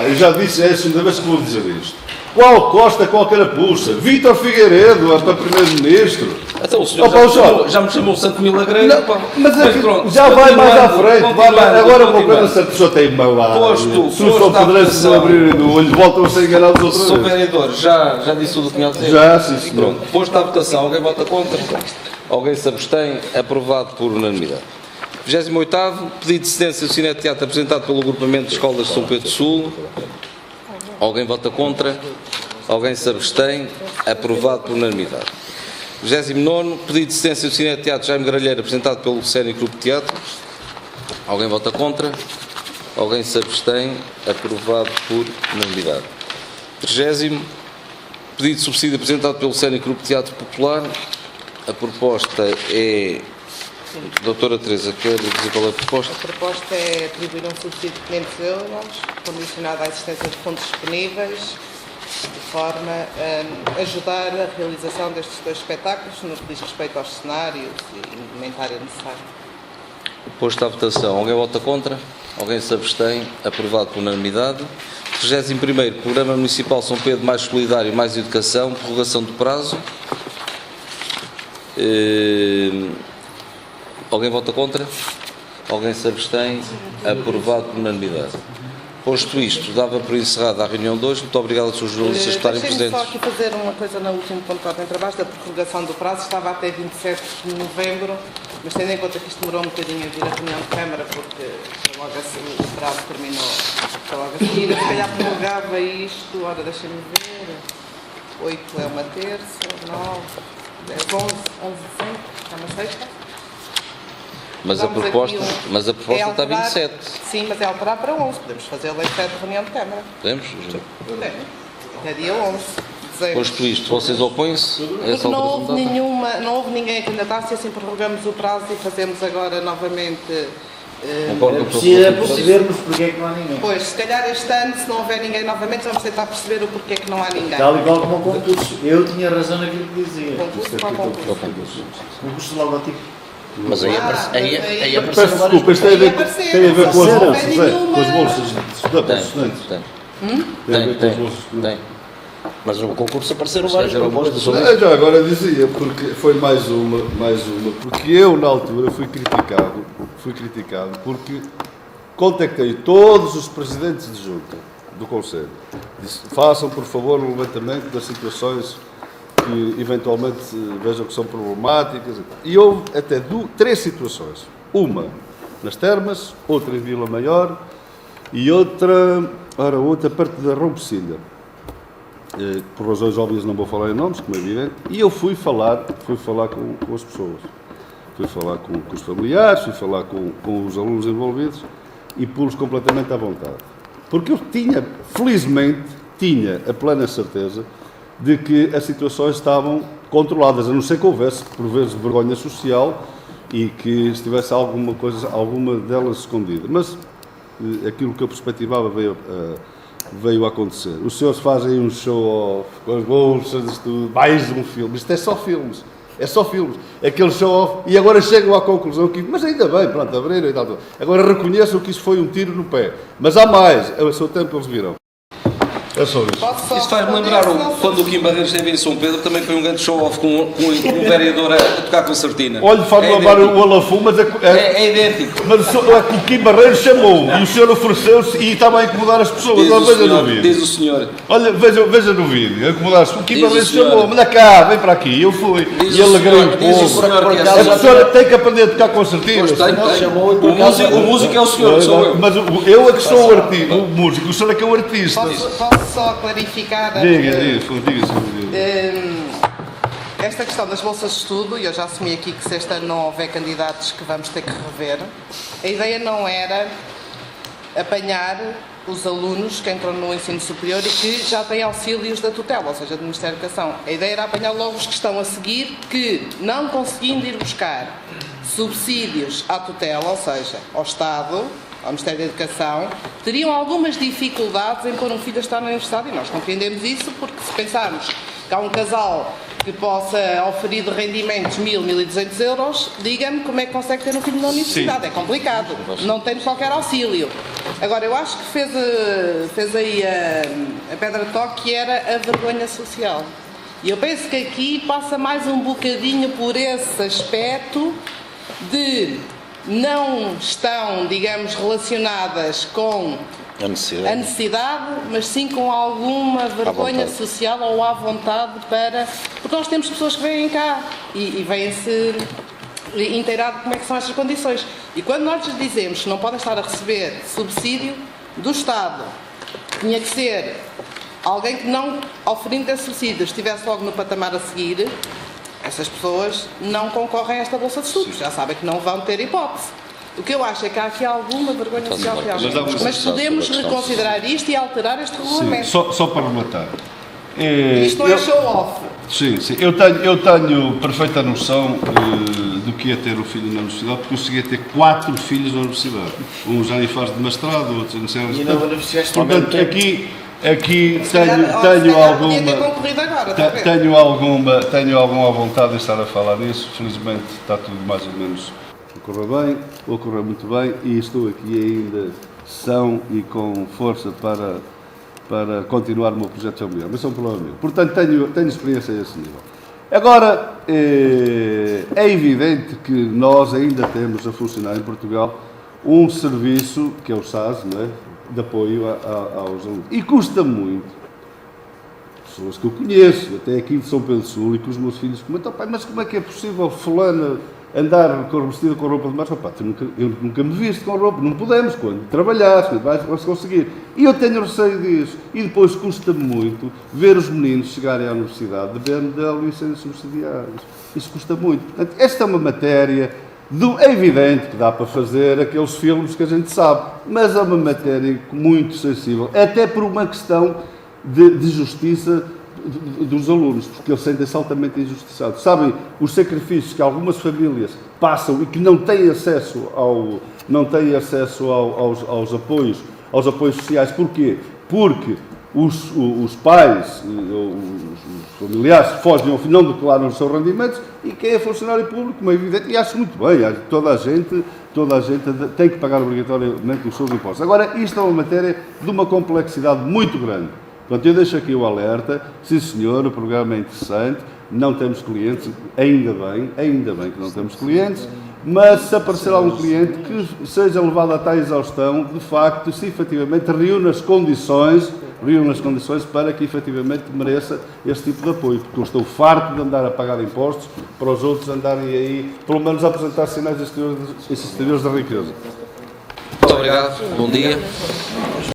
eu já disse, é a segunda vez que vou dizer isto. Qual Costa, qual carapuça? Vítor Figueiredo, para Primeiro-Ministro. Então o senhor já me chamou Santo Milagreiro. Mas já vai mais à frente. Agora uma coisa certa, o senhor tem mal. Se o senhor pudesse abrir o olho, voltam a ser enganados outra vez. Sou vereador, já disse tudo o que tinha a dizer? Já, sim, senhor. Pronto, posto à votação, alguém vota contra? Alguém se abstém? Aprovado por unanimidade. 28º, pedido de cedência do Cine Teatro apresentado pelo agrupamento de escolas de São Pedro Sul. Alguém vota contra? Alguém se abstém? Aprovado por unanimidade. 29º, pedido de cedência do Cine Teatro Jaime Gralheiro, apresentado pelo Sénior Clube de Teatro. Alguém vota contra? Alguém se abstém? Aprovado por unanimidade. 30º, pedido de subsídio apresentado pelo Sénior Clube de Teatro Popular. A proposta é... Doutora Teresa, quer dizer qual é a proposta? A proposta é atribuir um subsídio de 500 euros, condicionado à existência de fundos disponíveis, de forma a ajudar a realização destes 2 espetáculos no que diz respeito aos cenários e indumentária necessária. Posto à votação. Alguém vota contra? Alguém se abstém? Aprovado por unanimidade. 31º, Programa Municipal São Pedro Mais Solidário, Mais Educação, prorrogação do prazo. Alguém vota contra? Alguém se abstém? Aprovado por unanimidade. Posto isto, dava por encerrada a reunião de hoje. Muito obrigado aos seus jornalistas por estarem presentes. Só aqui fazer uma coisa no último ponto de ordem de trabalho, da prorrogação do prazo, estava até 27 de novembro, mas tendo em conta que isto demorou um bocadinho a vir a reunião de Câmara, porque logo assim o prazo terminou, logo a seguir, se calhar prorrogava isto, ora deixem-me ver, 8 é uma terça, 9, 10, 11 de dezembro, é uma sexta. Mas a proposta está 27. Sim, mas é alterar para 11. Podemos fazer a lei de reunião de Câmara. Podemos? É dia 11 de dezembro. Posto isto, vocês opõem-se a essa Não alteração? houve ninguém a candidatar-se, assim prorrogamos o prazo e fazemos agora novamente... Precisa percebermos porque é que não há ninguém. Pois, se calhar este ano, se não houver ninguém novamente, vamos tentar perceber o porquê que não há ninguém. Tal e qual como o concurso. Eu tinha razão naquilo que dizia. Concurso para concurso. Concurso de logotipo. Mas aí apareceu Peço desculpa, isto tem a ver com as bolsas, com as bolsas de estudantes. Tem a ver com as bolsas de estudantes. Mas no concurso apareceram várias propostas. Já agora dizia, porque foi mais uma, porque eu na altura fui criticado porque contactei todos os presidentes de junta do Conselho. Disse, façam por favor um levantamento das situações que eventualmente vejam que são problemáticas. E houve até 3 situações. Uma nas Termas, outra em Vila Maior e outra perto da Rompecilha. Por razões óbvias não vou falar em nomes, como é evidente. E eu fui falar com as pessoas. Fui falar com os familiares, fui falar com os alunos envolvidos e pô-los completamente à vontade. Porque eu felizmente, tinha a plena certeza de que as situações estavam controladas, a não ser que houvesse, por vezes, vergonha social e que estivesse alguma delas escondida. Mas aquilo que eu perspectivava veio a acontecer. Os senhores fazem um show-off com as bolsas, isto, mais um filme. Isto é só filmes. É só filmes. Aquele show-off. E agora chegam à conclusão que, mas ainda bem, pronto, abriram e tal. Agora reconheçam que isso foi um tiro no pé. Mas há mais. A seu tempo eles virão. É só isso. Isso faz-me lembrar quando o Kim Barreiros esteve em São Pedro, também foi um grande show-off com um vereador a tocar concertina. Olha, faz-me lembrar o Alafu, mas é idêntico. Mas o Kim Barreiros chamou e o senhor ofereceu-se e estava a incomodar as pessoas. Veja no vídeo. Diz o senhor. Olha, veja no vídeo, incomodar-se. O Kim Barreiros chamou-me, anda cá, vem para aqui. Eu fui. E ele gritou. A pessoa tem que aprender a tocar concertina. O músico é o senhor, sou eu. Mas eu é que sou o artista, o músico, o senhor é que é o artista. Posso só clarificar? Diga. Esta questão das bolsas de estudo, e eu já assumi aqui que se este ano não houver candidatos que vamos ter que rever, a ideia não era apanhar os alunos que entram no ensino superior e que já têm auxílios da tutela, ou seja, do Ministério da Educação. A ideia era apanhar logo os que estão a seguir, que não conseguindo ir buscar subsídios à tutela, ou seja, ao Estado, ao Ministério da Educação, teriam algumas dificuldades em pôr um filho a estar na universidade, e nós compreendemos isso porque se pensarmos que há um casal que possa oferir de rendimentos 1.000, 1.200 euros, diga-me como é que consegue ter um filho na universidade. Sim. É complicado, não temos qualquer auxílio. Agora, eu acho que fez aí a pedra de toque, que era a vergonha social. E eu penso que aqui passa mais um bocadinho por esse aspecto de não estão, digamos, relacionadas com a necessidade, mas sim com alguma vergonha social ou à vontade para... Porque nós temos pessoas que vêm cá e vêm-se inteirar de como é que são estas condições. E quando nós lhes dizemos que não podem estar a receber subsídio do Estado, tinha que ser alguém que não, oferindo esse subsídio, estivesse logo no patamar a seguir, essas pessoas não concorrem a esta bolsa de estudos, já sabem que não vão ter hipótese. O que eu acho é que há aqui alguma vergonha social real. Mas podemos reconsiderar isto e alterar este regulamento. Sim, só para rematar. Isto não é show-off. Sim. Eu tenho perfeita noção do que é ter um filho na universidade, porque eu cheguei a ter 4 filhos na universidade. Um já em fase de mestrado, outro não sei onde. Portanto, aqui tenho alguma vontade de estar a falar nisso. Felizmente está tudo mais ou menos a correr bem, ou a correr muito bem, e estou aqui ainda são e com força para continuar o meu projeto familiar. Mas é um problema meu. Portanto, tenho experiência a esse nível. Agora, é evidente que nós ainda temos a funcionar em Portugal um serviço, que é o SAS, não é? De apoio aos alunos. E custa muito. Pessoas que eu conheço, até aqui de São Pedro do Sul, e que os meus filhos comentam, pai, mas como é que é possível fulana andar vestida com roupa de marcha? Pá, eu nunca me viste com roupa, não podemos, quando trabalhar, vais conseguir. E eu tenho receio disso. E depois custa-me muito ver os meninos chegarem à universidade de BMW e serem subsidiados. Isso custa muito. Portanto, esta é uma matéria... É evidente que dá para fazer aqueles filmes que a gente sabe, mas é uma matéria muito sensível, até por uma questão de justiça dos alunos, porque eles sentem-se altamente injustiçados. Sabem os sacrifícios que algumas famílias passam e que não têm acesso aos apoios sociais. Porquê? Porque os pais, os familiares fogem ao fim, não declaram os seus rendimentos, e quem é funcionário público, como é evidente, e acho muito bem, toda a gente tem que pagar obrigatoriamente os seus impostos. Agora, isto é uma matéria de uma complexidade muito grande. Portanto, eu deixo aqui o alerta, sim senhor, o programa é interessante, não temos clientes, ainda bem que não temos clientes, mas se aparecer algum cliente que seja levado a tal exaustão, de facto, se efetivamente reúne as condições para que efetivamente mereça este tipo de apoio, porque eu estou farto de andar a pagar impostos para os outros andarem aí, pelo menos a apresentar sinais exteriores da riqueza. Muito obrigado, bom dia.